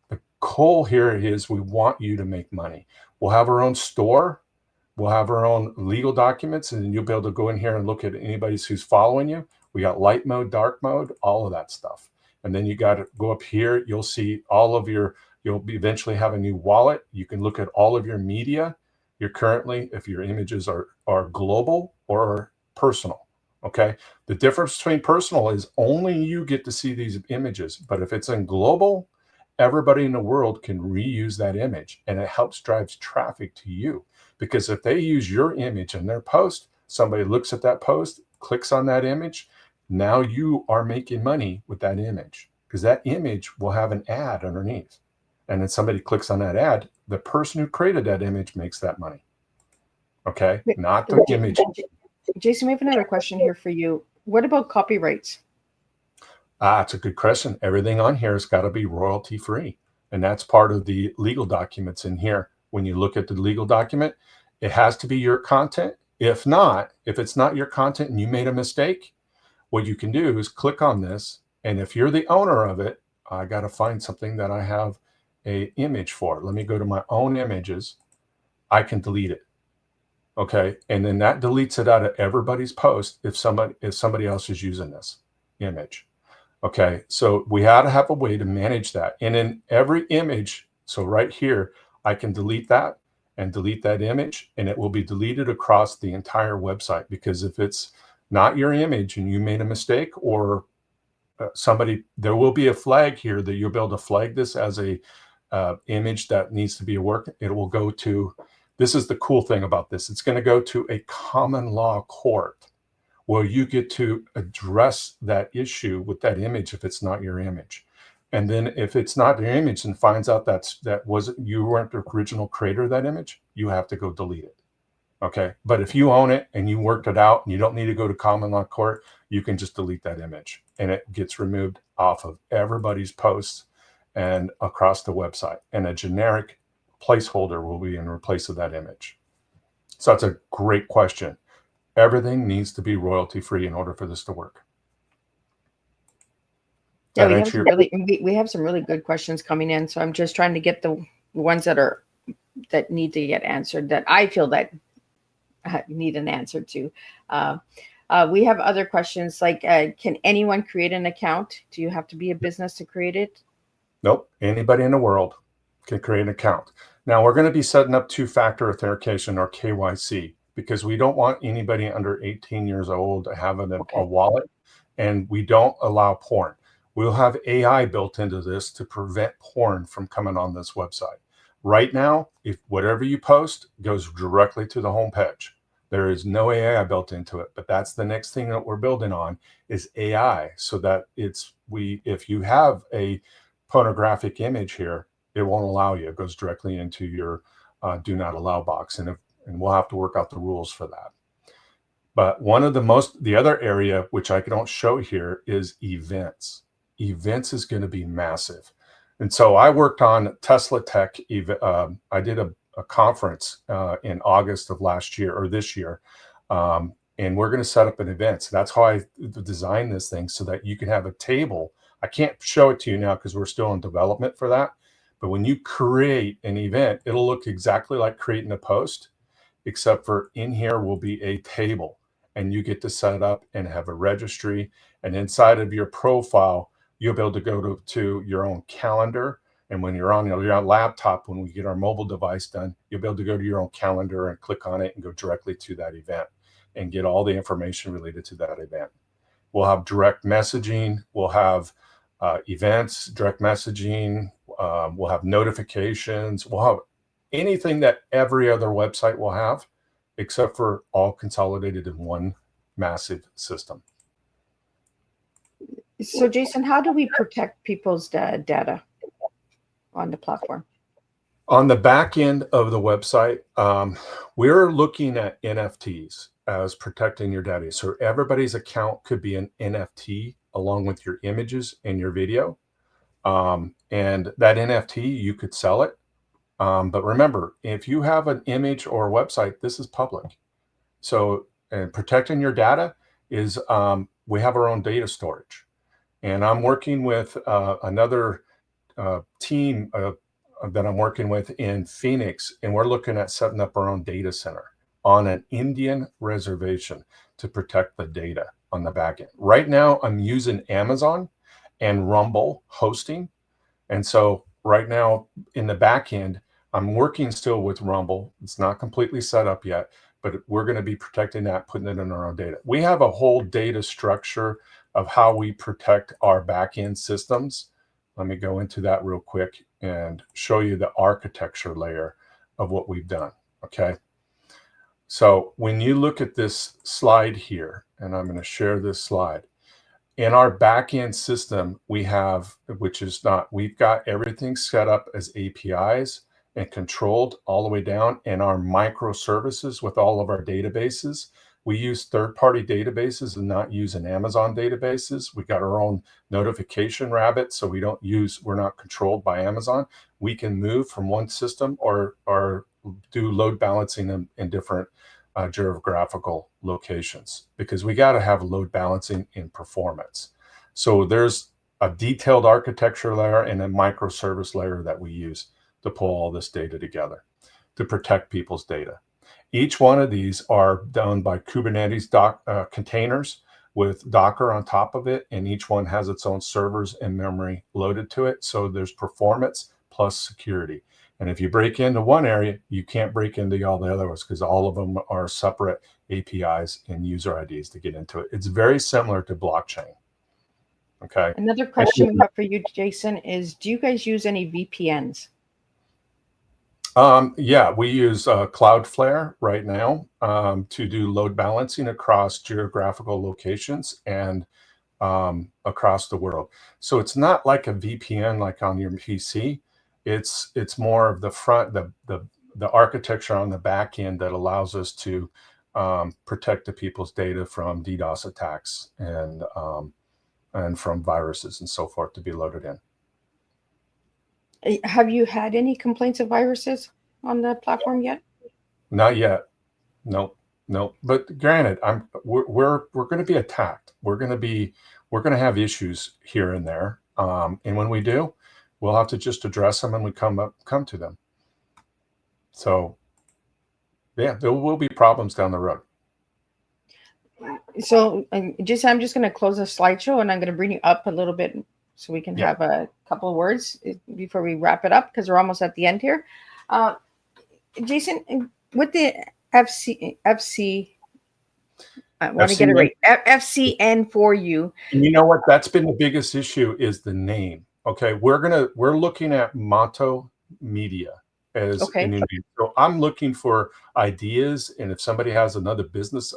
Speaker 3: The goal here is we want you to make money. We'll have our own store. We'll have our own legal documents, and you'll be able to go in here and look at anybody who's following you. We got light mode, dark mode, all of that stuff. And then you got to go up here. You'll see all of your, eventually have a new wallet. You can look at all of your media. You're currently, if your images are global or personal. Okay. The difference between personal is only you get to see these images, but if it's in global, everybody in the world can reuse that image, and it helps drive traffic to you. Because if they use your image in their post, somebody looks at that post, clicks on that image, now you are making money with that image, because that image will have an ad underneath. And then somebody clicks on that ad, the person who created that image makes that money. Okay, not the image.
Speaker 2: Jason, we have another question here for you. What about copyrights?
Speaker 3: It's a good question. Everything on here has got to be royalty free. And that's part of the legal documents in here. When you look at the legal document, it has to be your content. If not, if it's not your content and you made a mistake, what you can do is click on this. And if you're the owner of it, I got to find something that I have an image for. Let me go to my own images. I can delete it. Okay. And then that deletes it out of everybody's post if somebody else is using this image. Okay. So we had to have a way to manage that. And in every image, so right here, I can delete that and delete that image, and it will be deleted across the entire website. Because if it's not your image and you made a mistake, or there will be a flag here that you'll be able to flag this as a image that needs to be a work. It will go to, this is the cool thing about this, it's going to go to a common law court where you get to address that issue with that image if it's not your image. And then if it's not your image and finds out you weren't the original creator of that image, you have to go delete it. Okay. But if you own it and you worked it out and you don't need to go to common law court, you can just delete that image, and it gets removed off of everybody's posts and across the website. And a generic placeholder will be in place of that image. So that's a great question. Everything needs to be royalty free in order for this to work.
Speaker 2: Yeah, we have some really good questions coming in. So I'm just trying to get the ones that need to get answered, that I feel that need an answer to. We have other questions like, can anyone create an account? Do you have to be a business to create it?
Speaker 3: Nope. Anybody in the world can create an account. Now we're going to be setting up two-factor authentication, or KYC, because we don't want anybody under 18 years old having a wallet, and we don't allow porn. We'll have AI built into this to prevent porn from coming on this website. Right now, if whatever you post goes directly to the homepage, there is no AI built into it. But that's the next thing that we're building on, is AI, so that if you have a pornographic image here, it won't allow you. It goes directly into your do not allow box, and we'll have to work out the rules for that. But the other area, which I don't show here, is events. Events is going to be massive. And so I worked on Tesla Tech. I did a conference in August of last year, or this year. And we're going to set up an event. So that's how I designed this thing, so that you can have a table. I can't show it to you now because we're still in development for that. But when you create an event, it'll look exactly like creating a post, except for in here will be a table, and you get to set it up and have a registry. And inside of your profile, you'll be able to go to your own calendar. And when you're on your laptop, when we get our mobile device done, you'll be able to go to your own calendar and click on it and go directly to that event and get all the information related to that event. We'll have direct messaging. We'll have events, direct messaging. We'll have notifications. We'll have anything that every other website will have, except for all consolidated in one massive system.
Speaker 2: So Jason, how do we protect people's data on the platform?
Speaker 3: On the back end of the website, we're looking at NFTs as protecting your data. So everybody's account could be an NFT along with your images and your video. And that NFT, you could sell it. But remember, if you have an image or a website, this is public. So protecting your data is, we have our own data storage. And I'm working with another team that I'm working with in Phoenix, and we're looking at setting up our own data center on an Indian reservation to protect the data on the back end. Right now, I'm using Amazon and Rumble hosting. And so right now in the back end, I'm working still with Rumble. It's not completely set up yet, but we're going to be protecting that, putting it in our own data. We have a whole data structure of how we protect our back end systems. Let me go into that real quick and show you the architecture layer of what we've done. Okay. So when you look at this slide here, and I'm going to share this slide, in our back-end system, we have, we've got everything set up as APIs and controlled all the way down in our microservices with all of our databases. We use third-party databases and not using Amazon databases. We got our own notification rabbit, so we're not controlled by Amazon. We can move from one system or do load balancing in different geographical locations, because we got to have load balancing in performance. So there's a detailed architecture layer and a microservice layer that we use to pull all this data together to protect people's data. Each one of these are done by Kubernetes containers with Docker on top of it, and each one has its own servers and memory loaded to it. So there's performance plus security. And if you break into one area, you can't break into all the other ones, because all of them are separate APIs and user IDs to get into it. It's very similar to blockchain. Okay.
Speaker 2: Another question we have for you, Jason, is do you guys use any VPNs?
Speaker 3: Yeah, we use Cloudflare right now to do load balancing across geographical locations and across the world. So it's not like a VPN like on your PC. It's more of the architecture on the back end that allows us to protect the people's data from DDoS attacks and from viruses and so forth to be loaded in.
Speaker 2: Have you had any complaints of viruses on the platform yet?
Speaker 3: Not yet. Nope. But granted, we're going to be attacked. We're going to have issues here and there, and when we do, we'll have to just address them, and we come to them. So, yeah, there will be problems down the road.
Speaker 2: So, I'm just going to close the slideshow, and I'm going to bring you up a little bit so we can have a couple of words before we wrap it up, because we're almost at the end here. Jason, with the I want to get it right, FCN4U.
Speaker 3: And you know what? That's been the biggest issue, is the name. Okay, we're looking at Motto Media as an name. So I'm looking for ideas, and if somebody has another business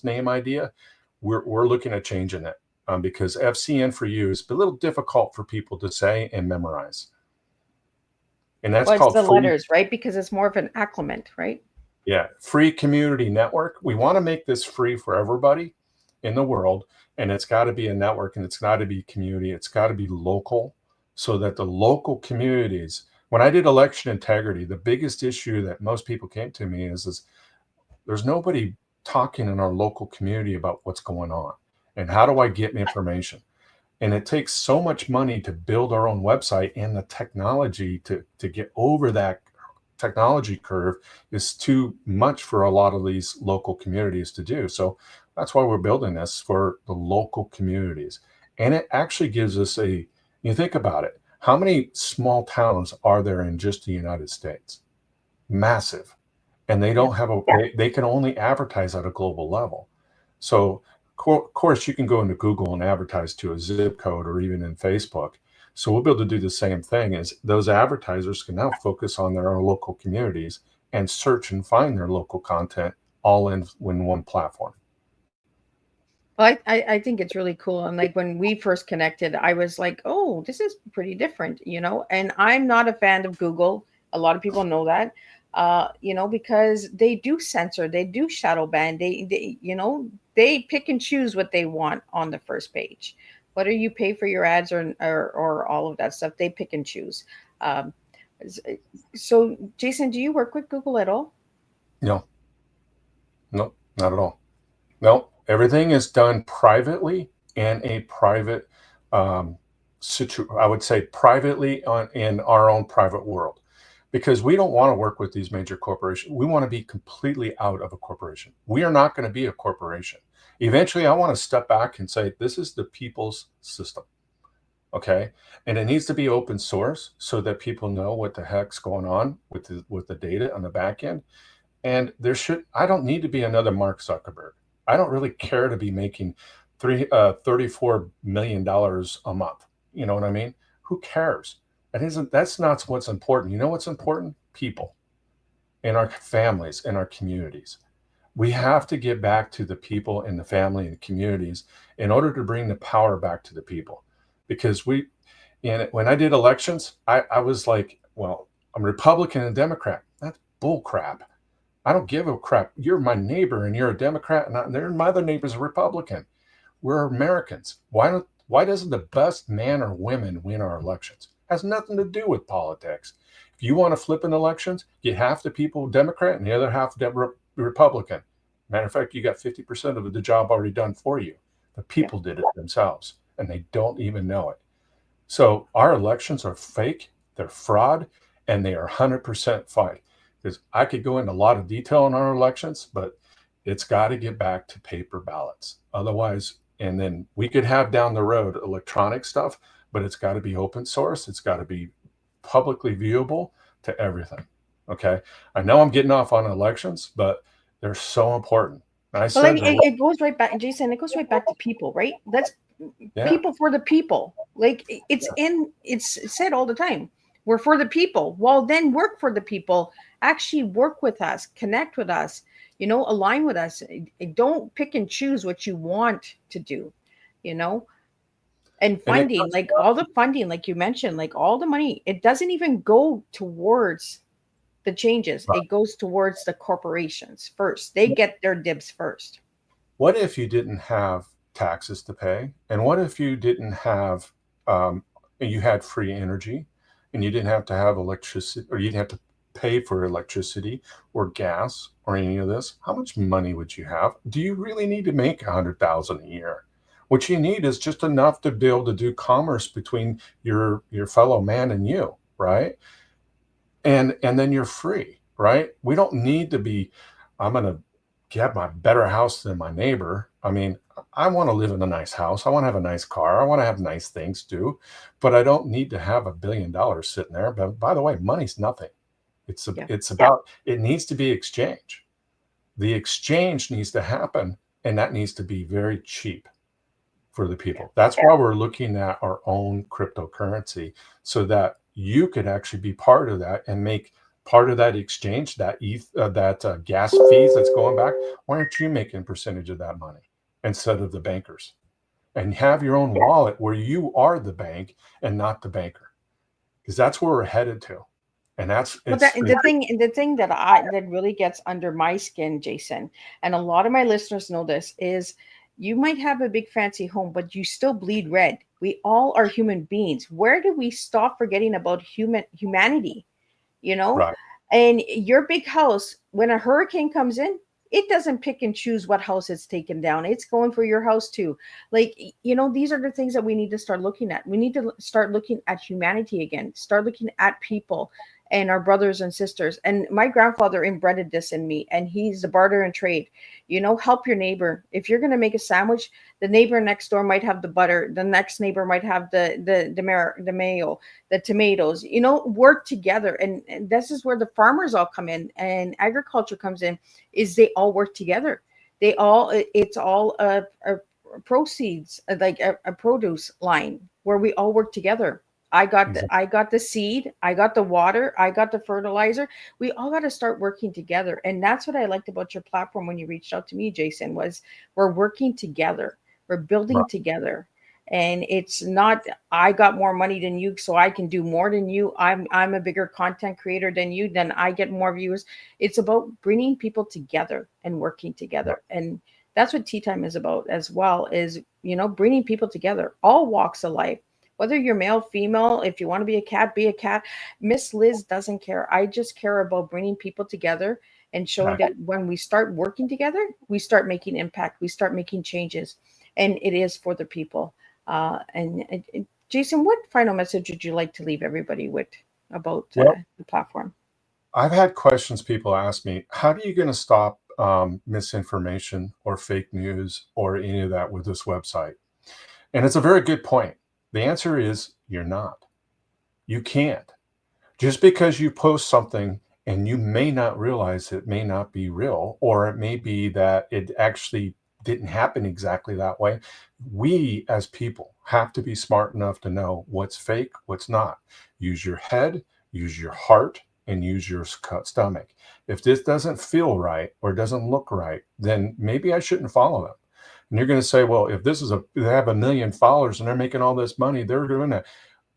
Speaker 3: name idea, we're looking at changing it because FCN4U is a little difficult for people to say and memorize. And that's called
Speaker 2: the letters, right? Because it's more of an acclimate, right?
Speaker 3: Yeah, free community network. We want to make this free for everybody in the world, and it's got to be a network, and it's got to be community. It's got to be local, so that the local communities. When I did election integrity, the biggest issue that most people came to me is there's nobody talking in our local community about what's going on, and how do I get information? And it takes so much money to build our own website, and the technology to get over that technology curve is too much for a lot of these local communities to do. So that's why we're building this for the local communities. And it actually gives us you think about it, how many small towns are there in just the United States? Massive. And they don't have they can only advertise at a global level. So of course you can go into Google and advertise to a zip code, or even in Facebook. So we'll be able to do the same thing, as those advertisers can now focus on their own local communities and search and find their local content all in one platform.
Speaker 2: Well, I think it's really cool. And like when we first connected, I was like, oh, this is pretty different, and I'm not a fan of Google. A lot of people know that, because they do censor, they do shadow ban, they pick and choose what they want on the first page. Whether you pay for your ads or all of that stuff, they pick and choose. So, Jason, do you work with Google at all?
Speaker 3: No, not at all. No, everything is done privately in a private I would say privately in our own private world, because we don't want to work with these major corporations. We want to be completely out of a corporation. We are not going to be a corporation. Eventually, I want to step back and say, this is the people's system. Okay. And it needs to be open source so that people know what the heck's going on with the data on the back end. And I don't need to be another Mark Zuckerberg. I don't really care to be making $34 million a month. You know what I mean? Who cares? That's not what's important. You know what's important? People in our families, in our communities. We have to get back to the people and the family and the communities in order to bring the power back to the people. Because when I did elections, I was like, well, I'm Republican and Democrat. That's bull crap. I don't give a crap. You're my neighbor and you're a Democrat, and my other neighbor's a Republican. We're Americans. Why doesn't the best man or women win our elections? It has nothing to do with politics. If you want to flip in elections, get half the people Democrat and the other half Republican. Matter of fact, you got 50% of the job already done for you. The people did it themselves, and they don't even know it. So our elections are fake, they're fraud, and they are 100% fight. Because I could go into a lot of detail on our elections, but it's got to get back to paper ballots. Otherwise, and then we could have down the road electronic stuff, but it's got to be open source. It's got to be publicly viewable to everything. Okay. I know I'm getting off on elections, but they're so important. And I said,
Speaker 2: it goes right back, Jason, it goes right back to people, right? That's people for the people. Like it's said all the time. We're for the people. Well, then work for the people. Actually work with us, connect with us, align with us. Don't pick and choose what you want to do, and funding, like all the funding, like you mentioned, like all the money, it doesn't even go towards the changes. It goes towards the corporations first. They get their dibs first.
Speaker 3: What if you didn't have taxes to pay? And what if you didn't have, you had free energy and you didn't have to have electricity, or you didn't have to pay for electricity or gas or any of this? How much money would you have? Do you really need to make $100,000 a year? What you need is just enough to be able to do commerce between your fellow man and you, right? And then you're free, right? We don't need to be, I'm going to get my better house than my neighbor. I mean, I want to live in a nice house. I want to have a nice car. I want to have nice things too, but I don't need to have $1 billion sitting there. But by the way, money's nothing. It's about, it needs to be exchange. The exchange needs to happen, and that needs to be very cheap for the people. That's why we're looking at our own cryptocurrency, so that you could actually be part of that and make part of that exchange, that gas fees that's going back. Why aren't you making a percentage of that money instead of the bankers? And have your own wallet where you are the bank and not the banker, because that's where we're headed to. And
Speaker 2: the thing that really gets under my skin, Jason, and a lot of my listeners know this, is you might have a big fancy home, but you still bleed red. We all are human beings. Where do we stop forgetting about humanity?
Speaker 3: Right.
Speaker 2: And your big house, when a hurricane comes in, it doesn't pick and choose what house it's taken down. It's going for your house too. Like, these are the things that we need to start looking at. We need to start looking at humanity again, start looking at people and our brothers and sisters. And my grandfather inbred this in me, and he's the barter and trade. Help your neighbor. If you're going to make a sandwich, the neighbor next door might have the butter. The next neighbor might have the mayo, the tomatoes. Work together. And this is where the farmers all come in and agriculture comes in, is they all work together. It's all a proceeds, like a produce line where we all work together. I got the seed, I got the water, I got the fertilizer. We all got to start working together. And that's what I liked about your platform when you reached out to me, Jason, was we're working together. We're building together. And it's not, I got more money than you, so I can do more than you. I'm a bigger content creator than you, then I get more viewers. It's about bringing people together and working together. And that's what Teatime is about as well, is, bringing people together, all walks of life. Whether you're male, female, if you want to be a cat, be a cat. Miss Liz doesn't care. I just care about bringing people together and showing that when we start working together, we start making impact. We start making changes. And it is for the people. And Jason, what final message would you like to leave everybody with about
Speaker 3: Well,
Speaker 2: the platform?
Speaker 3: I've had questions people ask me, how are you going to stop misinformation or fake news or any of that with this website? And it's a very good point. The answer is you're not. You can't. Just because you post something and you may not realize it may not be real, or it may be that it actually didn't happen exactly that way. We as people have to be smart enough to know what's fake, what's not. Use your head, use your heart, and use your stomach. If this doesn't feel right or doesn't look right, then maybe I shouldn't follow them. And you're going to say, well, if they have 1 million followers and they're making all this money, they're doing it.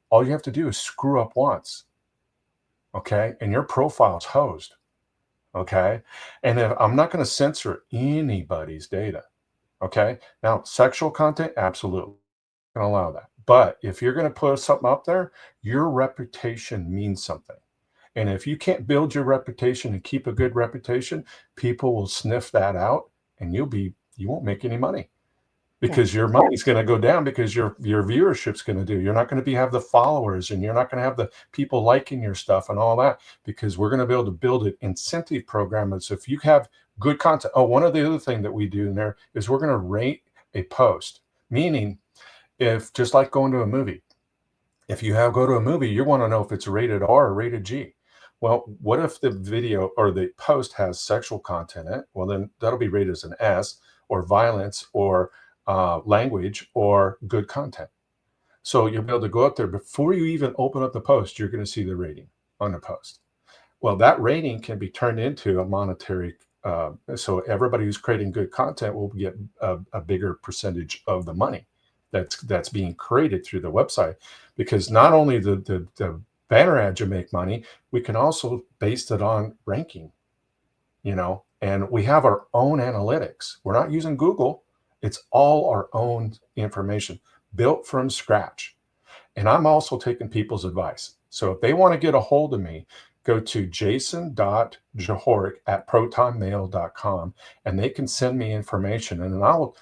Speaker 3: All you have to do is screw up once. Okay. And your profile's hosed. Okay. And if, I'm not going to censor anybody's data. Okay. Now, sexual content, absolutely can allow that. But if you're going to put something up there, your reputation means something. And if you can't build your reputation and keep a good reputation, people will sniff that out and you won't make any money. Because your money's going to go down because your viewership's going to do. You're not going to have the followers, and you're not going to have the people liking your stuff and all that, because we're going to be able to build an incentive program. And so if you have good content, one of the other thing that we do in there is we're going to rate a post, meaning if just like going to a movie, if you go to a movie, you want to know if it's rated R or rated G. Well, what if the video or the post has sexual content in it? Well, then that'll be rated as an S, or violence, or language, or good content. So you'll be able to go up there before you even open up the post. You're going to see the rating on the post. Well, that rating can be turned into a monetary. So everybody who's creating good content will get a bigger percentage of the money that's being created through the website, because not only the banner ads you make money, we can also base it on ranking. And we have our own analytics. We're not using Google. It's all our own information built from scratch. And I'm also taking people's advice. So if they want to get a hold of me, go to jason.jehorek@protonmail.com, and they can send me information. And I'll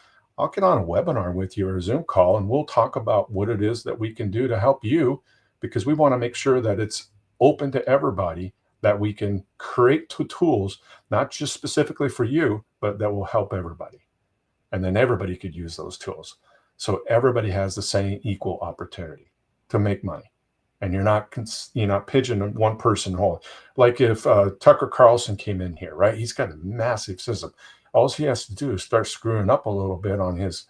Speaker 3: get on a webinar with you or a Zoom call, and we'll talk about what it is that we can do to help you, because we want to make sure that it's open to everybody, that we can create tools, not just specifically for you, but that will help everybody. And then everybody could use those tools. So everybody has the same equal opportunity to make money. And you're not pigeoning one person whole. Like if Tucker Carlson came in here, right? He's got a massive system. All he has to do is start screwing up a little bit on his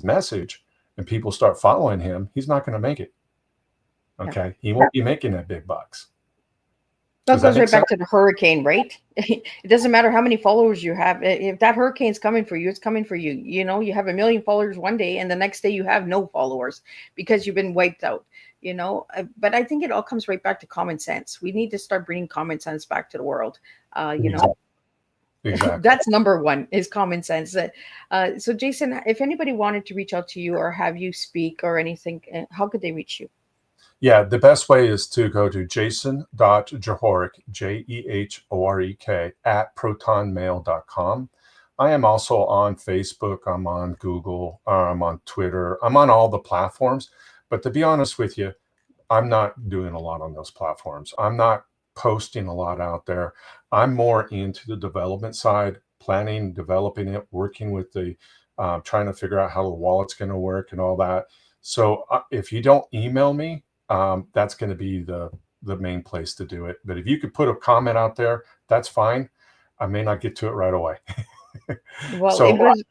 Speaker 3: message, and people start following him. He's not going to make it. Okay. He won't be making that big bucks.
Speaker 2: That goes right back to the hurricane, right? It doesn't matter how many followers you have. If that hurricane's coming for you, it's coming for you. You have 1 million followers one day, and the next day you have no followers because you've been wiped out. But I think it all comes right back to common sense. We need to start bringing common sense back to the world. Exactly. That's number one, is common sense. So Jason, if anybody wanted to reach out to you or have you speak or anything, how could they reach you?
Speaker 3: Yeah, the best way is to go to jason.jehorek, Jehorek, @protonmail.com. I am also on Facebook. I'm on Google. I'm on Twitter. I'm on all the platforms. But to be honest with you, I'm not doing a lot on those platforms. I'm not posting a lot out there. I'm more into the development side, planning, developing it, working with the, trying to figure out how the wallet's going to work and all that. So if you don't email me, that's going to be the main place to do it. But if you could put a comment out there, that's fine. I may not get to it right away.
Speaker 2: Well, so, it was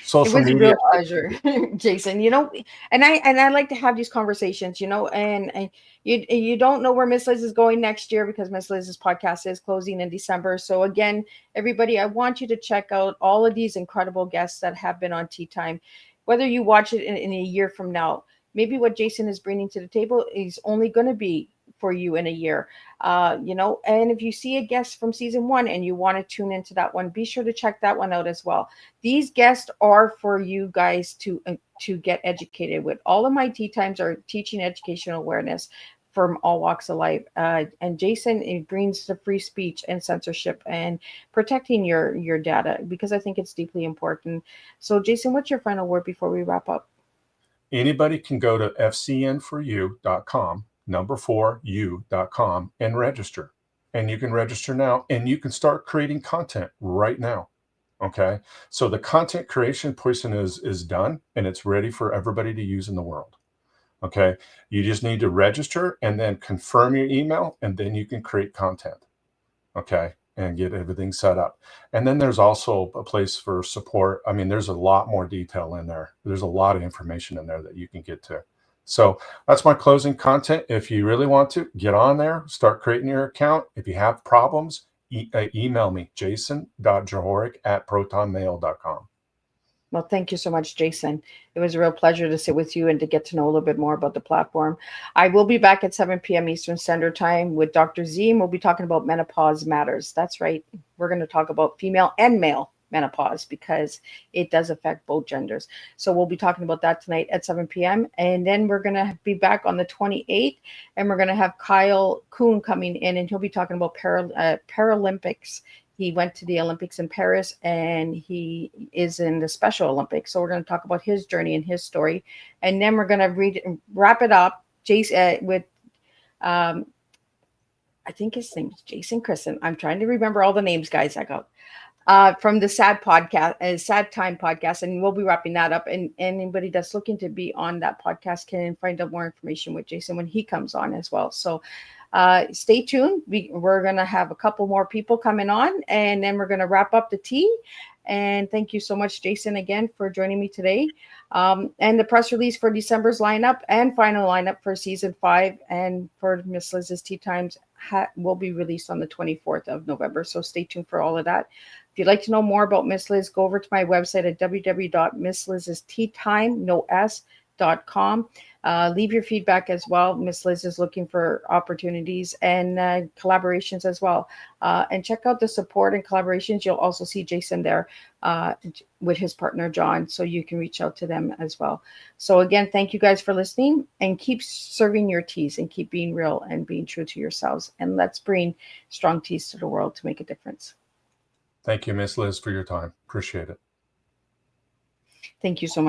Speaker 3: social media.
Speaker 2: A real pleasure, Jason. And I like to have these conversations. And you don't know where Miss Liz is going next year, because Miss Liz's podcast is closing in December. So again, everybody, I want you to check out all of these incredible guests that have been on Teatime. Whether you watch it in a year from now, maybe what Jason is bringing to the table is only going to be for you in a year, and if you see a guest from season 1 and you want to tune into that one, be sure to check that one out as well. These guests are for you guys to get educated with. All of my Teatimes are teaching educational awareness from all walks of life. And Jason, it brings the free speech and censorship and protecting your data, because I think it's deeply important. So Jason, what's your final word before we wrap up?
Speaker 3: Anybody can go to FCN4U.com, number 4U.com, and register. And you can register now, and you can start creating content right now. Okay. So the content creation portion is done, and it's ready for everybody to use in the world. Okay. You just need to register and then confirm your email, and then you can create content. Okay. And get everything set up. And then there's also a place for support. I mean, there's a lot more detail in there. There's a lot of information in there that you can get to. So that's my closing content. If you really want to get on there, start creating your account. If you have problems, email me, jason.jehorek@protonmail.com.
Speaker 2: Well, thank you so much, Jason. It was a real pleasure to sit with you and to get to know a little bit more about the platform. I will be back at 7 p.m. Eastern Standard Time with Dr. Z, and we'll be talking about menopause matters. That's right. We're going to talk about female and male menopause because it does affect both genders. So we'll be talking about that tonight at 7 p.m. And then we're going to be back on the 28th, and we're going to have Kyle Kuhn coming in, and he'll be talking about Paralympics. He went to the Olympics in Paris, and he is in the Special Olympics. So we're going to talk about his journey and his story. And then we're going to wrap it up with, I think his name is Jason Christen. I'm trying to remember all the names, guys. I got from the Sad Podcast, Sad Time podcast, and we'll be wrapping that up. And anybody that's looking to be on that podcast can find out more information with Jason when he comes on as well. So stay tuned. We're going to have a couple more people coming on, and then we're going to wrap up the tea. And thank you so much, Jason, again, for joining me today. And the press release for December's lineup and final lineup for season 5 and for Miss Liz's Tea Times will be released on the 24th of November. So stay tuned for all of that. If you'd like to know more about Miss Liz, go over to my website at www.misslizsteatime.com. Leave your feedback as well. Miss Liz is looking for opportunities and collaborations as well. And check out the support and collaborations. You'll also see Jason there with his partner, John, so you can reach out to them as well. So again, thank you guys for listening, and keep serving your teas and keep being real and being true to yourselves. And let's bring strong teas to the world to make a difference.
Speaker 3: Thank you, Miss Liz, for your time. Appreciate it.
Speaker 2: Thank you so much.